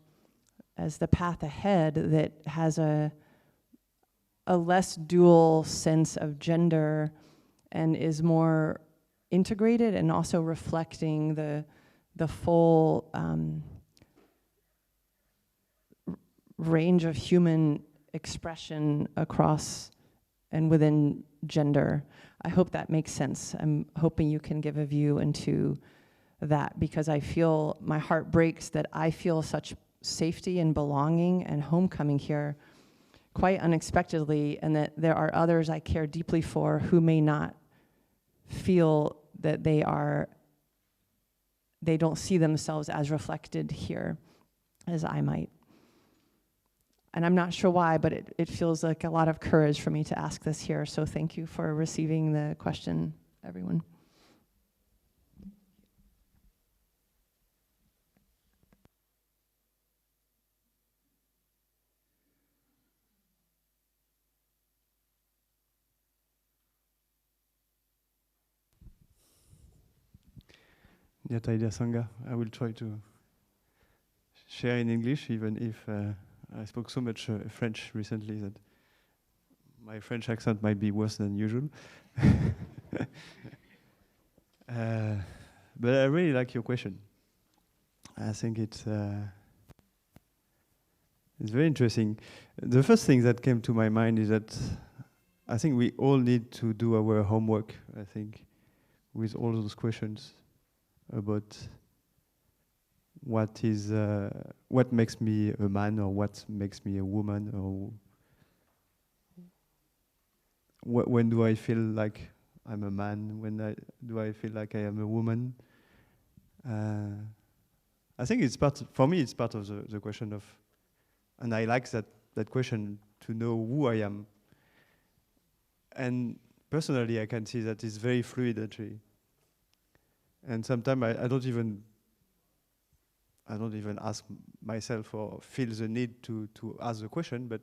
path ahead that has a less dual sense of gender and is more integrated and also reflecting the full range of human expression across and within gender. I hope that makes sense. I'm hoping you can give a view into that, because I feel my heart breaks that I feel such safety and belonging and homecoming here quite unexpectedly, and that there are others I care deeply for who may not feel that they don't see themselves as reflected here as I might. And I'm not sure why, but it feels like a lot of courage for me to ask this here. So thank you for receiving the question, everyone. Nyataida Sangha, I will try to share in English, even if I spoke so much French recently that my French accent might be worse than usual. But I really like your question. I think it's very interesting. The first thing that came to my mind is that I think we all need to do our homework, I think, with all those questions about what makes me a man or what makes me a woman, or when do I feel like I'm a man, do I feel like I am a woman. I think it's for me it's part of the question of, and I like that question, to know who I am. And personally I can see that it's very fluid actually. And sometimes I don't even ask myself or feel the need to ask the question, but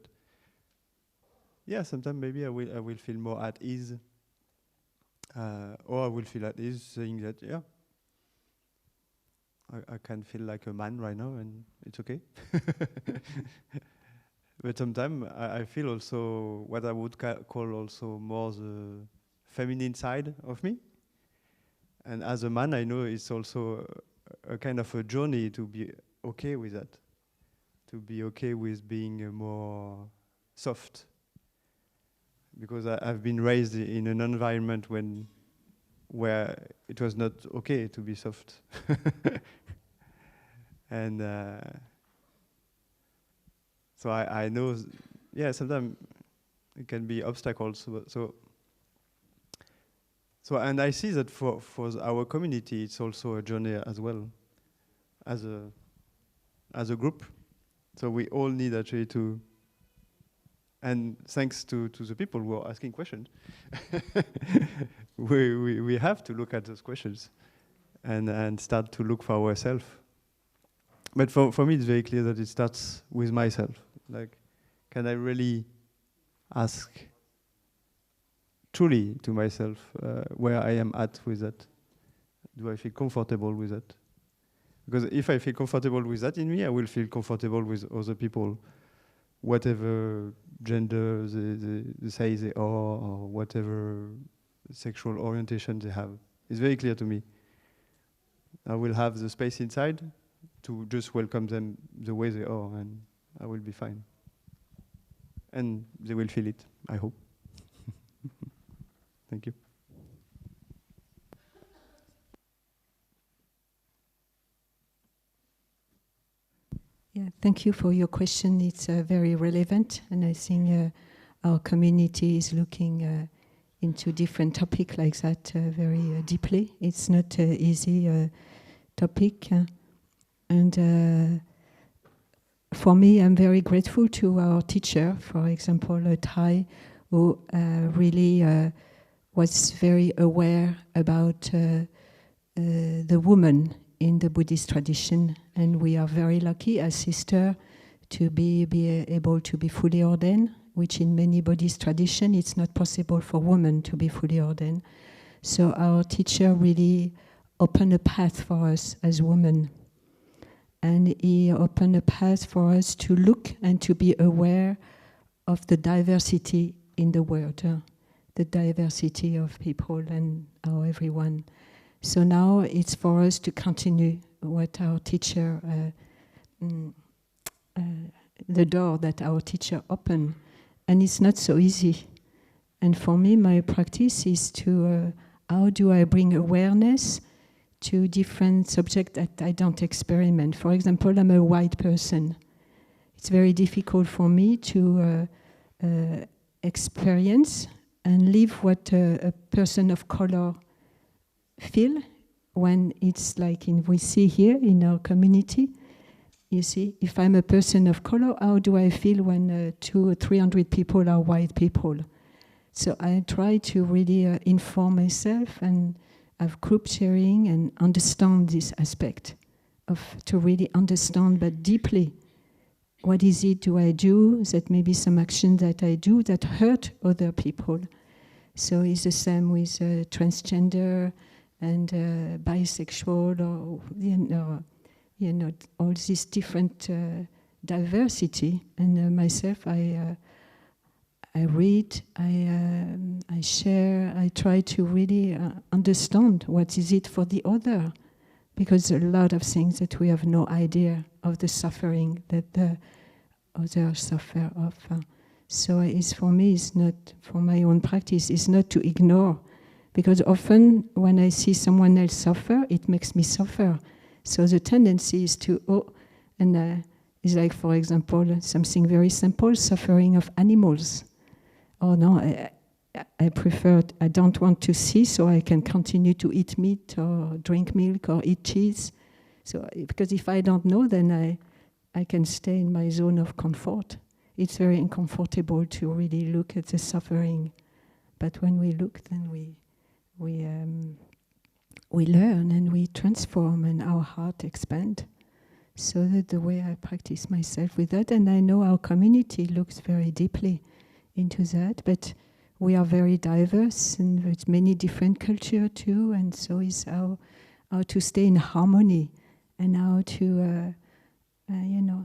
yeah, sometimes maybe I will feel more at ease or I will feel at ease saying that, yeah, I can feel like a man right now, and it's okay. But sometimes I feel also what I would call also more the feminine side of me. And as a man, I know it's also a kind of a journey to be okay with that, to be okay with being more soft. Because I've been raised in an environment where it was not okay to be soft. And so I know, yeah, sometimes it can be obstacles. So and I see that for our community, it's also a journey as well, as a group. So we all need actually to, and thanks to the people who are asking questions, we have to look at those questions and start to look for ourselves. But for me, it's very clear that it starts with myself. Like, can I really ask truly to myself where I am at with that? Do I feel comfortable with that? Because if I feel comfortable with that in me, I will feel comfortable with other people, whatever gender they say they are, or whatever sexual orientation they have. It's very clear to me. I will have the space inside to just welcome them the way they are, and I will be fine. And they will feel it, I hope. Thank you. Yeah, thank you for your question. It's very relevant, and I think our community is looking into different topics like that very deeply. It's not an easy topic. And for me, I'm very grateful to our teacher, for example, Trai, who really was very aware about the woman in the Buddhist tradition. And we are very lucky as sisters to be able to be fully ordained, which in many Buddhist traditions, it's not possible for women to be fully ordained. So our teacher really opened a path for us as women. And he opened a path for us to look and to be aware of the diversity in the world, the diversity of people and how everyone. So now it's for us to continue what our teacher, the door that our teacher opened. And it's not so easy. And for me, my practice is to, how do I bring awareness to different subjects that I don't experiment. For example, I'm a white person. It's very difficult for me to experience and live what a person of color feel when it's like we see here in our community. You see, if I'm a person of color, how do I feel when 200 or 300 people are white people? So I try to really inform myself and have group sharing and understand this aspect to really understand, but deeply, what is it do I do that maybe some action that I do that hurt other people. So it's the same with transgender and bisexual, or you know, all this different diversity. And myself, I read, I share, I try to really understand what is it for the other, because a lot of things that we have no idea of the suffering that the others suffer of. So it's for me, it's not, for my own practice, it's not to ignore, because often when I see someone else suffer, it makes me suffer. So the tendency is to, it's like, for example, something very simple, suffering of animals. Oh no, I prefer, I don't want to see, so I can continue to eat meat or drink milk or eat cheese. So, because if I don't know, then I can stay in my zone of comfort. It's very uncomfortable to really look at the suffering. But when we look, then we learn and we transform and our heart expand. So that's the way I practice myself with that. And I know our community looks very deeply into that. But we are very diverse and with many different culture too, and so is how to stay in harmony and how to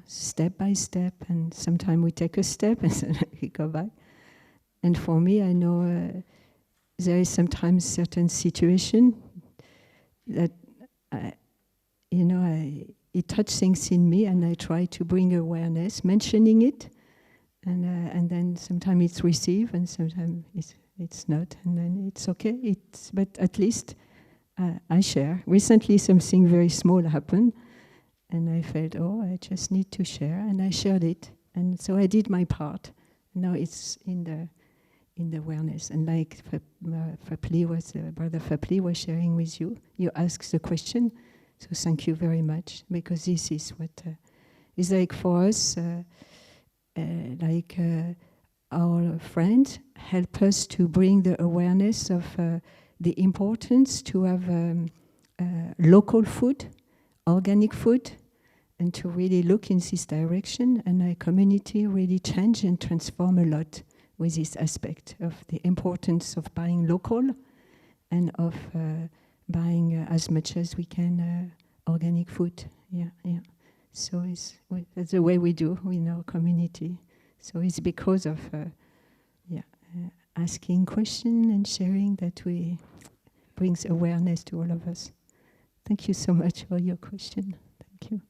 step by step, and sometimes we take a step and then we go back. And for me, I know there is sometimes certain situation that it touches things in me, and I try to bring awareness, mentioning it, and then sometimes it's received, and sometimes it's not, and then it's okay. But at least I share. Recently, something very small happened, and I felt, I just need to share, and I shared it, and so I did my part. Now it's in the awareness, and like Brother Phap was sharing with you. You asked the question, so thank you very much, because this is what is like for us. Our friends help us to bring the awareness of the importance to have local food, organic food, and to really look in this direction. And our community really change and transform a lot with this aspect of the importance of buying local and of buying as much as we can organic food. Yeah. So that's the way we do in our community. So it's because of asking questions and sharing that we brings awareness to all of us. Thank you so much for your question. Thank you.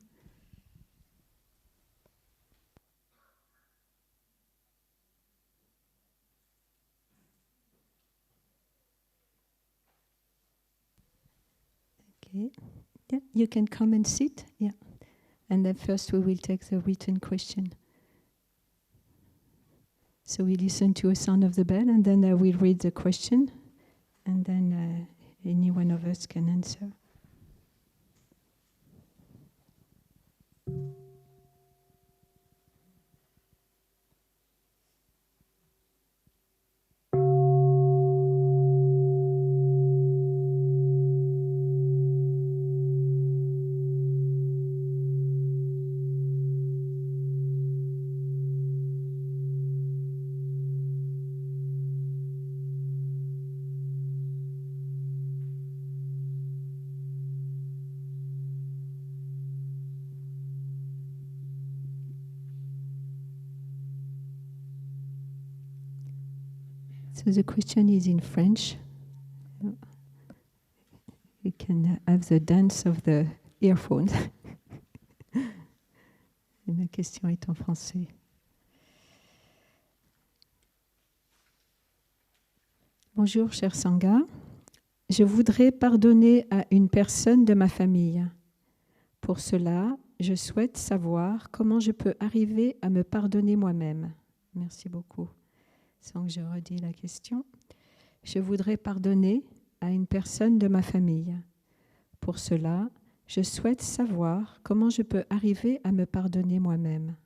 Okay. Yeah, you can come and sit. Yeah. And then first we will take the written question. So we listen to a sound of the bell, and then I will read the question, and then any one of us can answer. So the question is in French. We can have the dance of the earphones. La question est en français. Bonjour, cher Sangha. Je voudrais pardonner à une personne de ma famille. Pour cela, je souhaite savoir comment je peux arriver à me pardonner moi-même. Merci beaucoup. Sans que je redis la question. Je voudrais pardonner à une personne de ma famille. Pour cela, je souhaite savoir comment je peux arriver à me pardonner moi-même.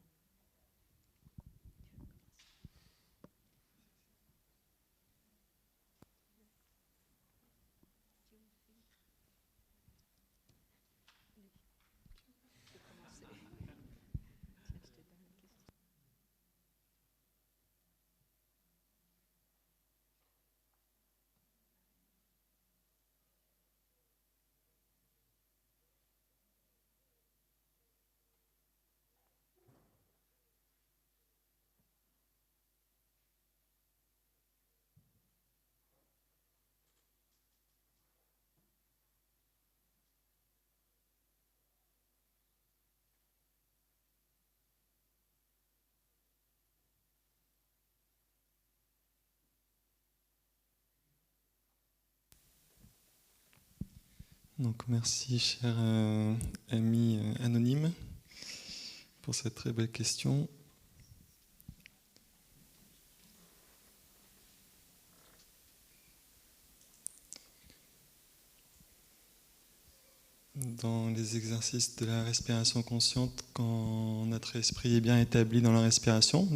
Donc merci, cher ami anonyme, pour cette très belle question. Dans les exercices de la respiration consciente, quand notre esprit est bien établi dans la respiration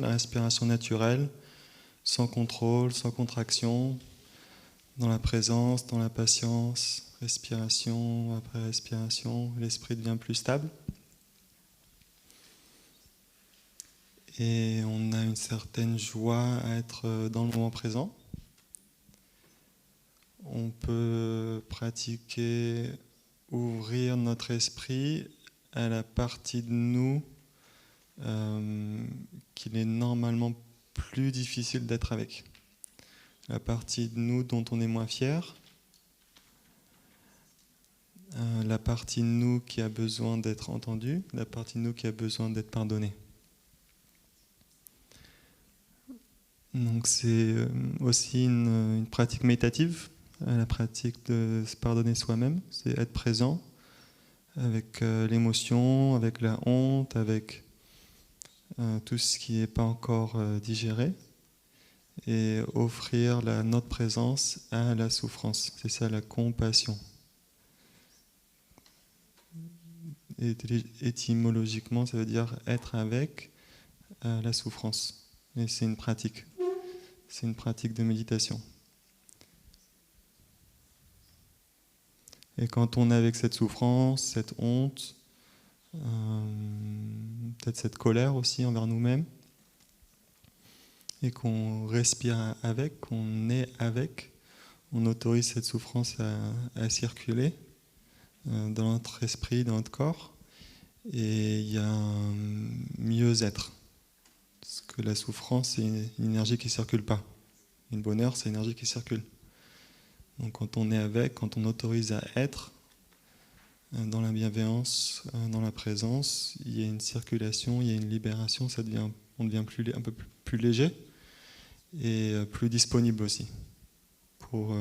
naturelle, sans contrôle, sans contraction, dans la présence, dans la patience, respiration après respiration, l'esprit devient plus stable. Et on a une certaine joie à être dans le moment présent. on peut pratiquer, ouvrir notre esprit à la partie de nous qu'il est normalement plus difficile d'être avec. La partie de nous dont on est moins fier, la partie de nous qui a besoin d'être entendue, la partie de nous qui a besoin d'être pardonnée. Donc c'est aussi une pratique méditative, la pratique de se pardonner soi-même, c'est être présent avec l'émotion, avec la honte, avec tout ce qui n'est pas encore digéré, et offrir notre présence à la souffrance. C'est ça la compassion. Et étymologiquement, ça veut dire être avec la souffrance. Et c'est une pratique. C'est une pratique de méditation. Et quand on est avec cette souffrance, cette honte, peut-être cette colère aussi envers nous-mêmes, et qu'on respire avec, qu'on est avec, on autorise cette souffrance à circuler dans notre esprit, dans notre corps, et il y a un mieux-être. Parce que la souffrance, c'est une énergie qui ne circule pas. Le bonheur, c'est une énergie qui circule. Donc quand on est avec, quand on autorise à être, dans la bienveillance, dans la présence, il y a une circulation, il y a une libération, on devient un peu plus léger et plus disponible aussi pour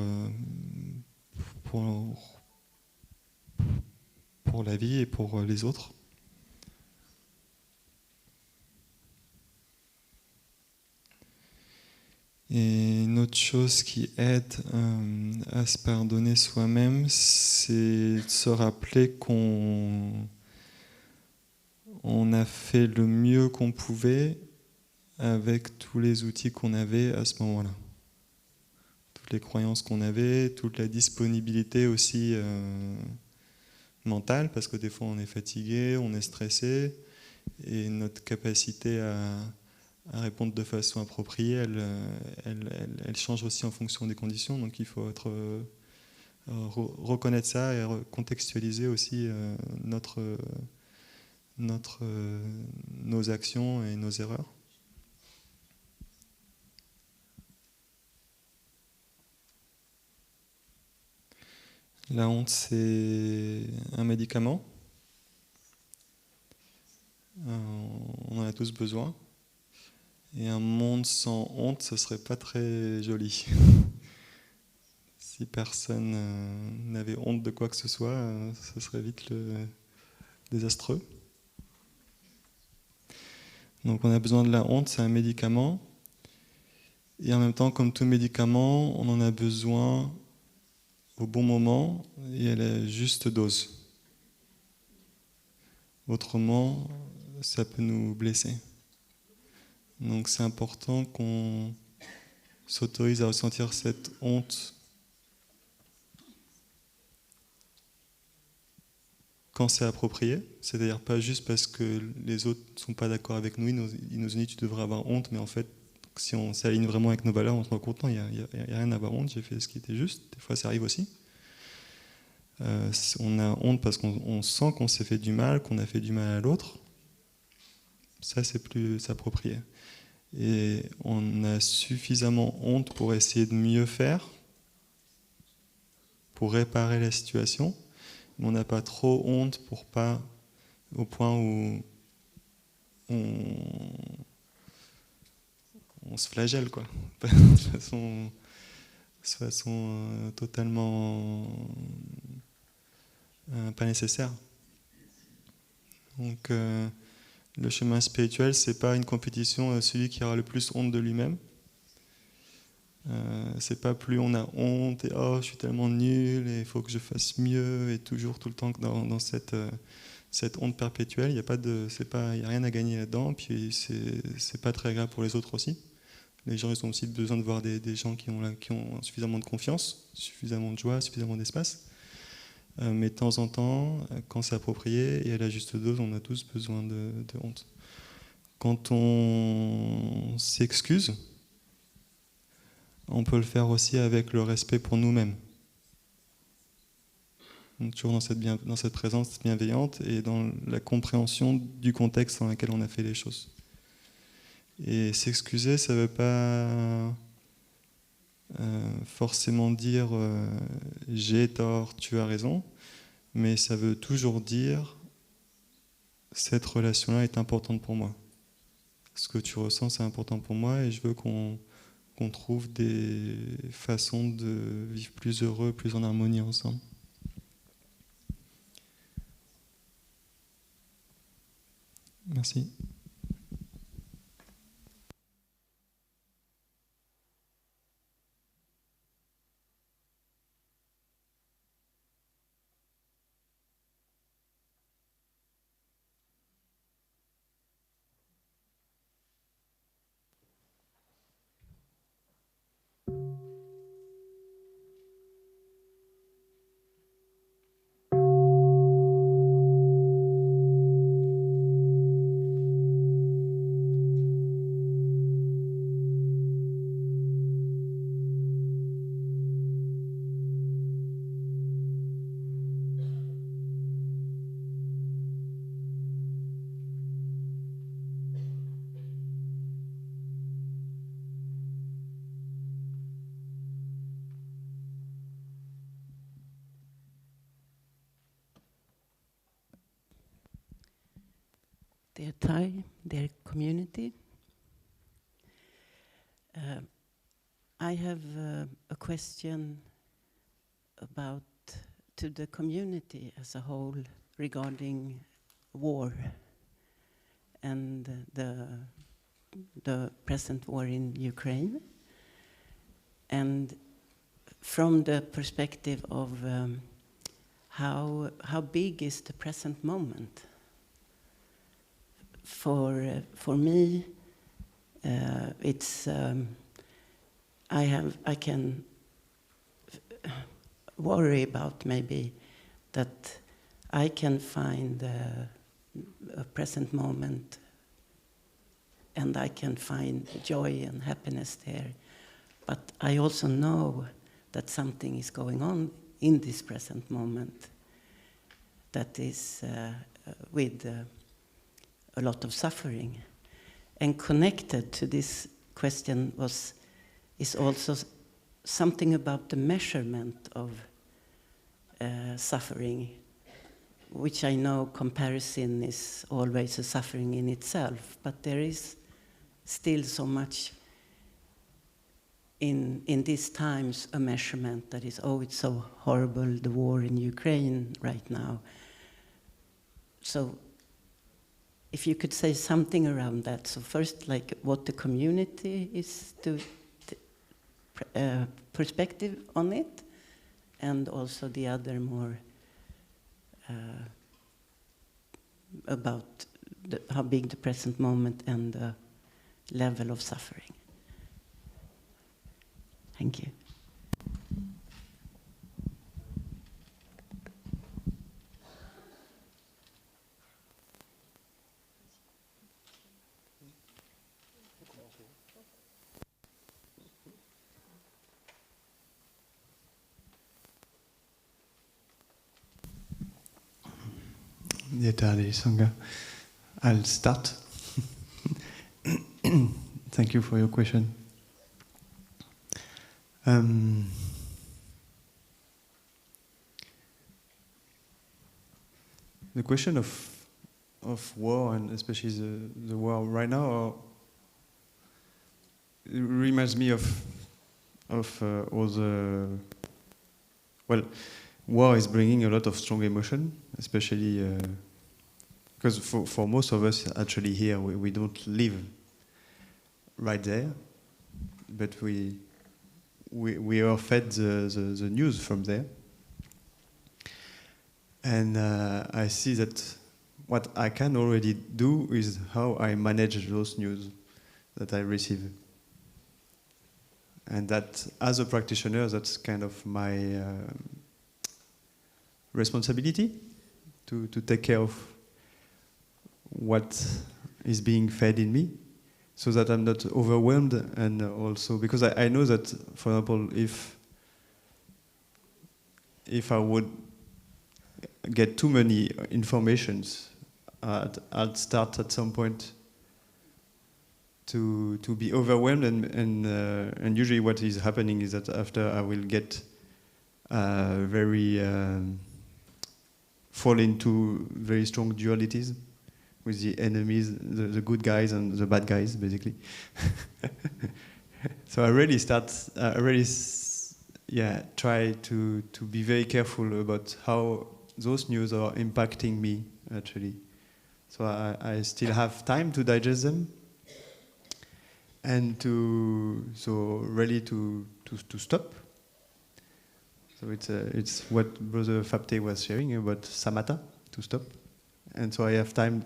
la vie et pour les autres. Et une autre chose qui aide à se pardonner soi-même, c'est de se rappeler qu'on a fait le mieux qu'on pouvait avec tous les outils qu'on avait à ce moment-là. Toutes les croyances qu'on avait, toute la disponibilité aussi mentale, parce que des fois on est fatigué, on est stressé, et notre capacité à répondre de façon appropriée, elle change aussi en fonction des conditions. Donc il faut reconnaître ça et contextualiser aussi nos actions et nos erreurs. La honte, c'est un médicament. On en a tous besoin. Et un monde sans honte, ce serait pas très joli. Si personne n'avait honte de quoi que ce soit, ce serait vite désastreux. Donc on a besoin de la honte, c'est un médicament. Et en même temps, comme tout médicament, on en a besoin au bon moment et à la juste dose. Autrement, ça peut nous blesser. Donc c'est important qu'on s'autorise à ressentir cette honte quand c'est approprié, c'est-à-dire pas juste parce que les autres ne sont pas d'accord avec nous, ils nous disent tu devrais avoir honte, mais en fait, si on s'aligne vraiment avec nos valeurs, on se rend compte, non, il n'y a rien à avoir honte, j'ai fait ce qui était juste, des fois ça arrive aussi. On a honte parce qu'on sent qu'on s'est fait du mal, qu'on a fait du mal à l'autre, ça c'est plus approprié. Et on a suffisamment honte pour essayer de mieux faire, pour réparer la situation, mais on n'a pas trop honte pour pas, au point où on se flagelle, quoi. de façon totalement pas nécessaire. Donc le chemin spirituel, c'est pas une compétition, celui qui aura le plus honte de lui-même. C'est pas plus on a honte et oh je suis tellement nul et il faut que je fasse mieux et toujours tout le temps dans cette honte perpétuelle. Il y a rien à gagner là-dedans. Puis c'est pas très agréable pour les autres aussi. Les gens ils ont aussi besoin de voir des gens qui ont suffisamment de confiance, suffisamment de joie, suffisamment d'espace. Mais de temps en temps, quand c'est approprié et à la juste dose, on a tous besoin de honte. Quand on s'excuse, on peut le faire aussi avec le respect pour nous-mêmes. Donc, toujours dans cette présence bienveillante et dans la compréhension du contexte dans lequel on a fait les choses. Et s'excuser, ça ne veut pas forcément dire j'ai tort, tu as raison, mais ça veut toujours dire cette relation-là est importante pour moi. Ce que tu ressens, c'est important pour moi et je veux qu'on trouve des façons de vivre plus heureux, plus en harmonie ensemble. Merci. Dear Trai, dear community, I have a question about to the community as a whole regarding war and the present war in Ukraine, and from the perspective of how big is the present moment. For me, it's I can worry about maybe that I can find a present moment and I can find joy and happiness there, but I also know that something is going on in this present moment that is with a lot of suffering. And connected to this question is also something about the measurement of suffering, which I know comparison is always a suffering in itself, but there is still so much in these times a measurement that is, oh, it's so horrible, the war in Ukraine right now. So if you could say something around that. So first, like what the community is perspective on it, and also the other more about how big the present moment and the level of suffering. Thank you. Dear Sangha, I'll start. Thank you for your question. The question of war, and especially the war right now, it reminds me of all the, well, war is bringing a lot of strong emotion, especially because for most of us actually here, we don't live right there, but we are fed the news from there. And I see that what I can already do is how I manage those news that I receive. And that as a practitioner, that's kind of my responsibility to take care of what is being fed in me, so that I'm not overwhelmed, and also because I know that, for example, if I would get too many informations, I'll start at some point to be overwhelmed, and usually what is happening is that after I will get very fall into very strong dualities with the enemies, the good guys and the bad guys, basically. So I really try to be very careful about how those news are impacting me, actually. So I still have time to digest them, and to stop. So it's what Brother Phap was sharing about samatha, to stop, and so I have time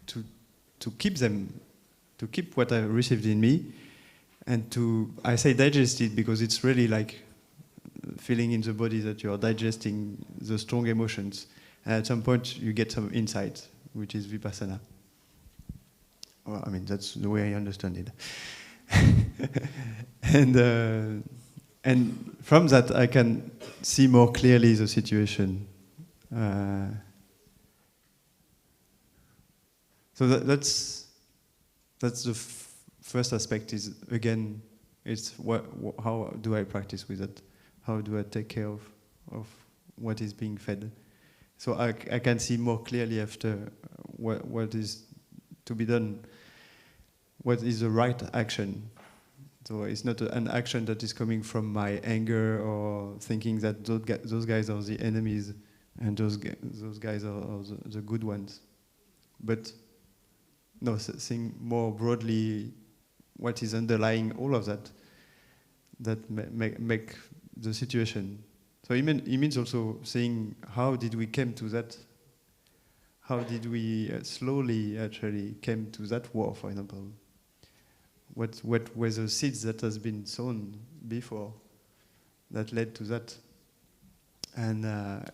to keep them, to keep what I received in me, and I say digest it because it's really like feeling in the body that you are digesting the strong emotions, and at some point you get some insight, which is vipassana. Well, I mean, that's the way I understand it. And from that, I can see more clearly the situation. So that's the first aspect. Is again, it's how do I practice with it? How do I take care of what is being fed? So I can see more clearly after what is to be done. What is the right action? So it's not an action that is coming from my anger or thinking that those guys are the enemies and those guys are the good ones. But no, think more broadly what is underlying all of that make the situation. So it means also saying how did we come to that? How did we slowly actually came to that war, for example? What were the seeds that has been sown before that led to that? And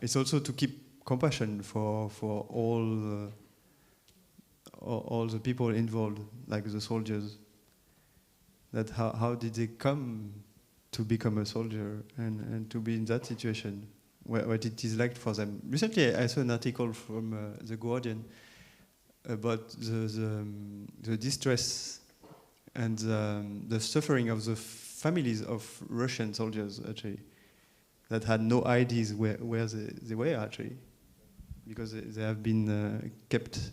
it's also to keep compassion for all the people involved, like the soldiers. That how did they come to become a soldier and to be in that situation? What it is like for them. Recently, I saw an article from The Guardian about the distress and the suffering of the families of Russian soldiers, actually, that had no ideas where they were, actually, because they have been kept.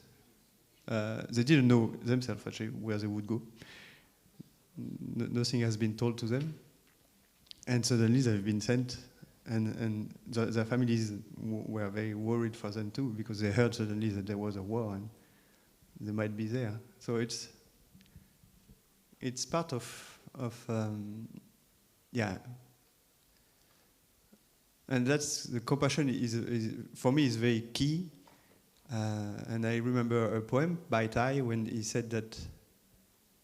They didn't know themselves, actually, where they would go. Nothing has been told to them. And suddenly they've been sent, and their families were very worried for them too, because they heard suddenly that there was a war and they might be there. So it's part of and that's the compassion is for me is very key. And I remember a poem by Trai when he said that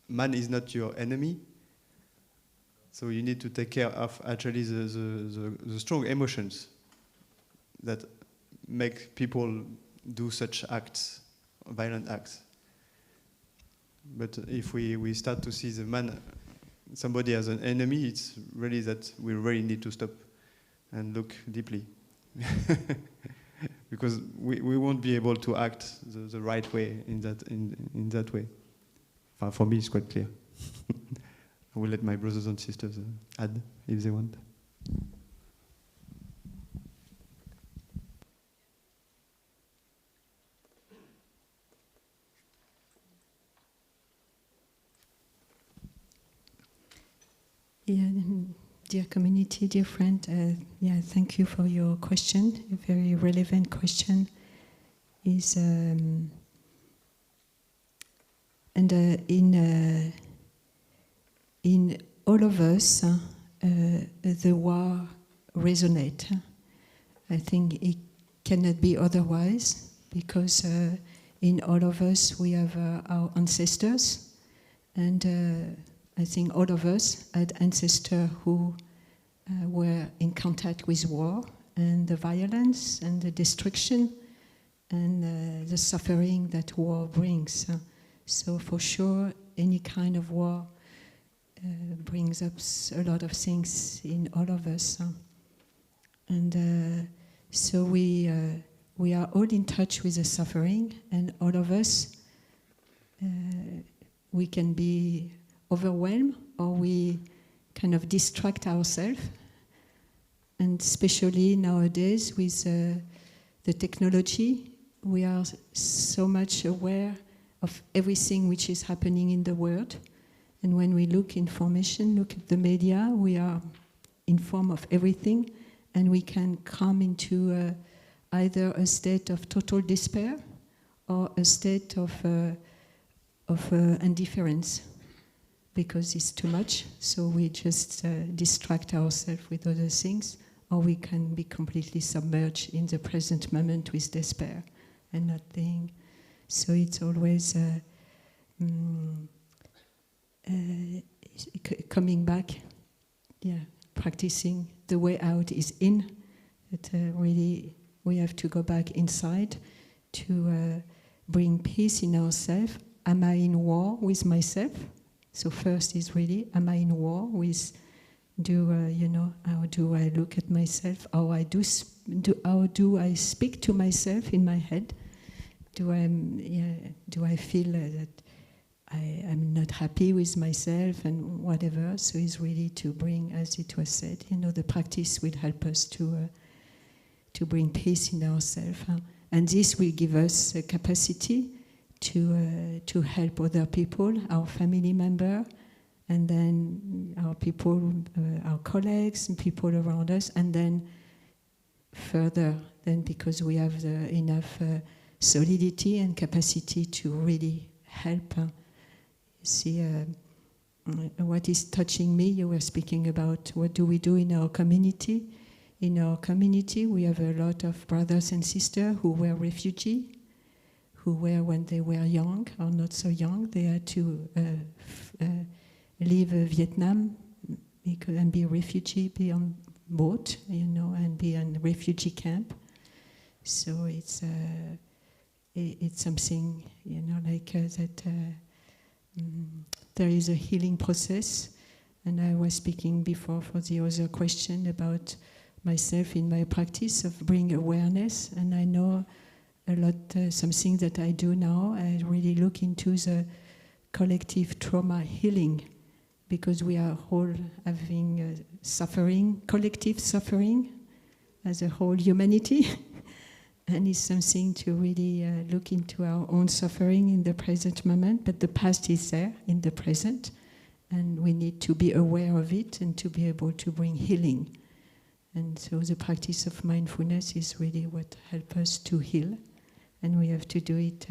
man is not your enemy. So you need to take care of actually the strong emotions that make people do such acts, violent acts. But if we start to see somebody as an enemy, it's really that we really need to stop and look deeply. Because we won't be able to act the right way in that way. For me, it's quite clear. I will let my brothers and sisters add if they want. Yeah, dear community, dear friend, thank you for your question. A very relevant question. In all of us, the war resonates. I think it cannot be otherwise, because in all of us we have our ancestors, and I think all of us had ancestors who were in contact with war and the violence and the destruction and the suffering that war brings. So for sure, any kind of war brings up a lot of things in all of us. And So we are all in touch with the suffering, and all of us, we can be overwhelmed, or we kind of distract ourselves. And especially nowadays with the technology, we are so much aware of everything which is happening in the world. And when we look at the media, we are informed of everything, and we can come into either a state of total despair or a state of indifference, because it's too much. So we just distract ourselves with other things, or we can be completely submerged in the present moment with despair and nothing. So it's always coming back, practicing the way out is in. That really we have to go back inside to bring peace in ourselves. Am I in war with myself? So first is really, am I in war with? How do I look at myself? How do I speak to myself in my head? Do I feel that I'm not happy with myself and whatever? So it's really to bring, as it was said, the practice will help us to bring peace in ourselves, and this will give us a capacity to help other people, our family member, and then our people, our colleagues, and people around us, and then further, then because we have enough solidity and capacity to really help. See, what is touching me, you were speaking about what do we do in our community. In our community, we have a lot of brothers and sisters who were refugees, who were, when they were young or not so young, they had to leave Vietnam and be a refugee, be on boat, and be in refugee camp. So it's something, that there is a healing process. And I was speaking before for the other question about myself in my practice of bring awareness, and I know a lot, something that I do now, I really look into the collective trauma healing, because we are all having suffering, collective suffering as a whole humanity. And it's something to really look into our own suffering in the present moment, but the past is there in the present, and we need to be aware of it and to be able to bring healing. And so the practice of mindfulness is really what helps us to heal, and we have to do it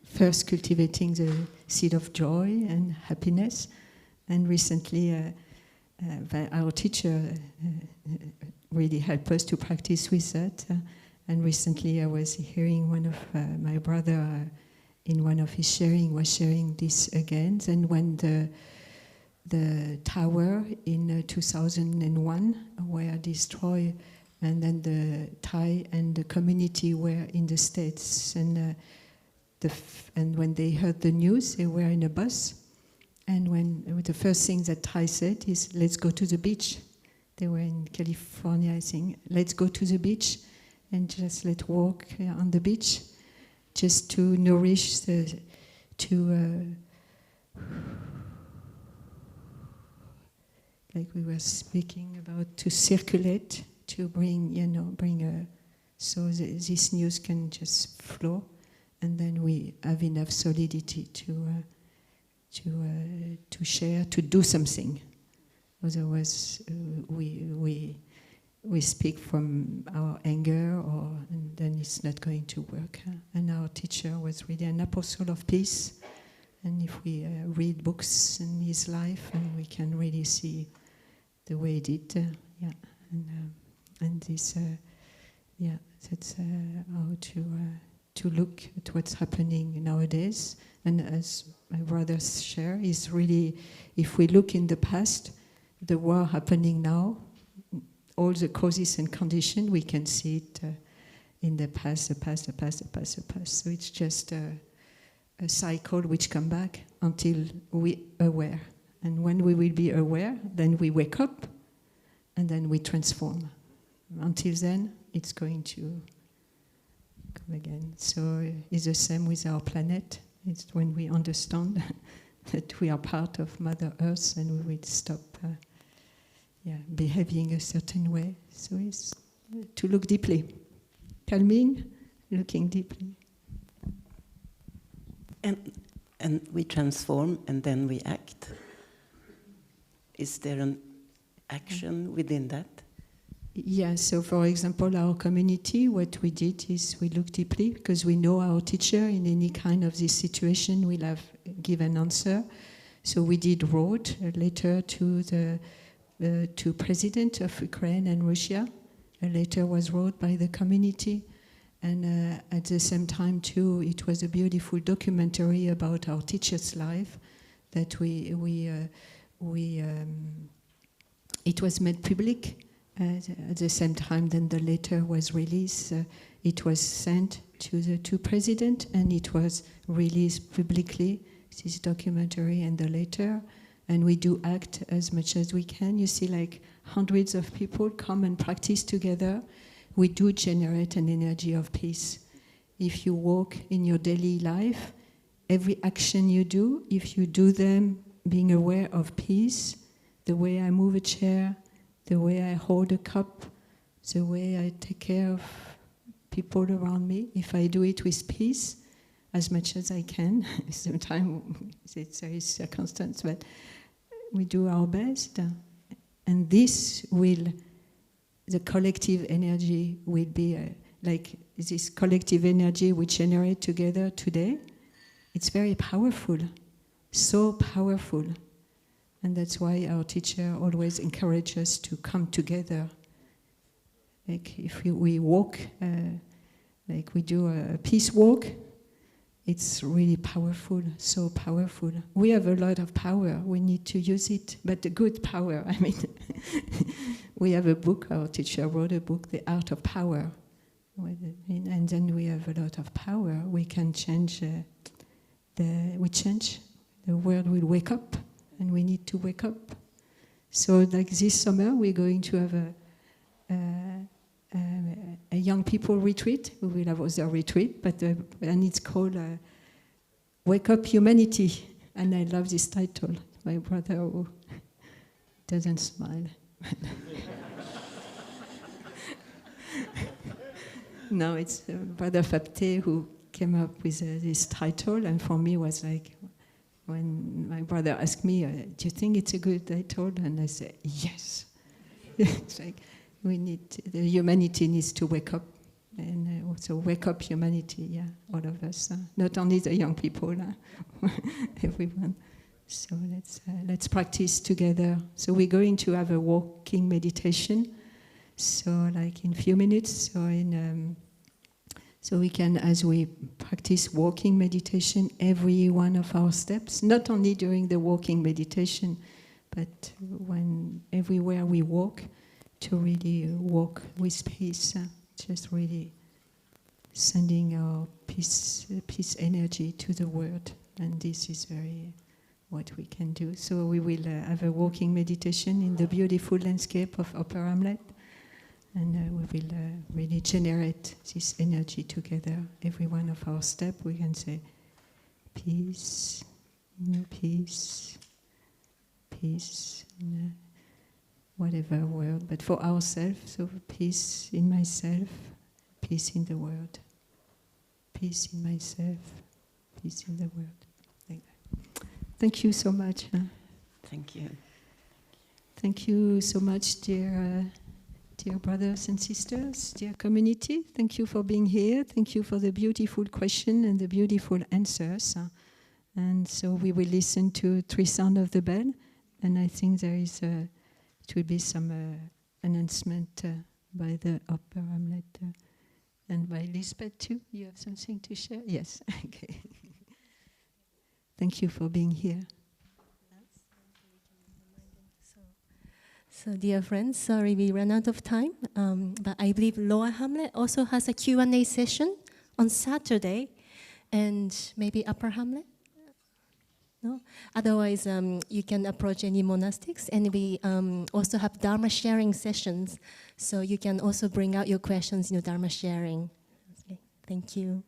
first cultivating the seed of joy and happiness. And recently our teacher really helped us to practice with that. And recently I was hearing one of my brother in one of his sharing was sharing this again. And when the tower in 2001 were destroyed, and then the Trai and the community were in the States, and when they heard the news, they were in a bus, and when the first thing that Trai said is, let's go to the beach. They were in California, I think. Let's go to the beach and just let's walk on the beach, just to nourish like we were speaking about, to circulate, to bring so this news can just flow, and then we have enough solidity to share, to do something. Otherwise, we speak from our anger, and then it's not going to work. And our teacher was really an apostle of peace. And if we read books in his life, and we can really see the way he did, and this, that's how to look at what's happening nowadays. And as my brothers share, is really, if we look in the past, the war happening now, all the causes and conditions, we can see it in the past. So it's just a cycle which come back until we aware. And when we will be aware, then we wake up, and then we transform. until then, it's going to come again. So it's the same with our planet. It's when we understand that we are part of Mother Earth and we will stop behaving a certain way. So it's to look deeply. Calming, looking deeply. And we transform and then we act. Is there an action within that? Yeah, so for example, our community, what we did is we looked deeply because we know our teacher in any kind of this situation will have given answer. So we wrote a letter to the President of Ukraine and Russia. A letter was wrote by the community. And at the same time, too, it was a beautiful documentary about our teacher's life that it was made public. At the same time, then the letter was released. It was sent to the two presidents, and it was released publicly, this documentary and the letter. And we do act as much as we can. You see, like hundreds of people come and practice together. We do generate an energy of peace. If you walk in your daily life, every action you do, if you do them being aware of peace, the way I move a chair, the way I hold a cup, the way I take care of people around me, if I do it with peace, as much as I can, sometimes it's very circumstance, but we do our best. And this will, the collective energy will be like this collective energy we generate together today. It's very powerful, so powerful. And that's why our teacher always encourages us to come together. Like if we walk, like we do a peace walk, it's really powerful, so powerful. We have a lot of power, we need to use it, but the good power, I mean. We have a book, our teacher wrote a book, The Art of Power. And then we have a lot of power. We can change, the world will wake up, and we need to wake up. So like this summer, we're going to have a young people retreat. We will have other retreat, but and it's called Wake Up Humanity. And I love this title. My brother who doesn't smile. No, it's Brother Phap who came up with this title, and for me was like, when my brother asked me, do you think it's a good title? And I said, yes. It's like, the humanity needs to wake up, and also wake up humanity, yeah, all of us, not only the young people, everyone. So let's practice together. So we're going to have a walking meditation. So like in a few minutes, so we can, as we practice walking meditation, every one of our steps, not only during the walking meditation, but when everywhere we walk, to really walk with peace, just really sending our peace energy to the world. And this is very what we can do. So we will have a walking meditation in the beautiful landscape of Upper Hamlet. And we will really generate this energy together. Every one of our steps, we can say, peace, peace, peace, whatever word. But for ourselves, so peace in myself, peace in the world. Peace in myself, peace in the world. Thank you so much. Thank you. Thank you so much, dear brothers and sisters, dear community. Thank you for being here. Thank you for the beautiful question and the beautiful answers. And so we will listen to 3 sound of the bell. And I think it will be some announcement by the Upper Hamlet and by Lisbeth too. You have something to share? Yes. Okay. Thank you for being here. So dear friends, sorry we ran out of time, but I believe Lower Hamlet also has a Q&A session on Saturday, and maybe Upper Hamlet? No? Otherwise, you can approach any monastics, and we also have Dharma sharing sessions, so you can also bring out your questions in your Dharma sharing. Okay. Thank you.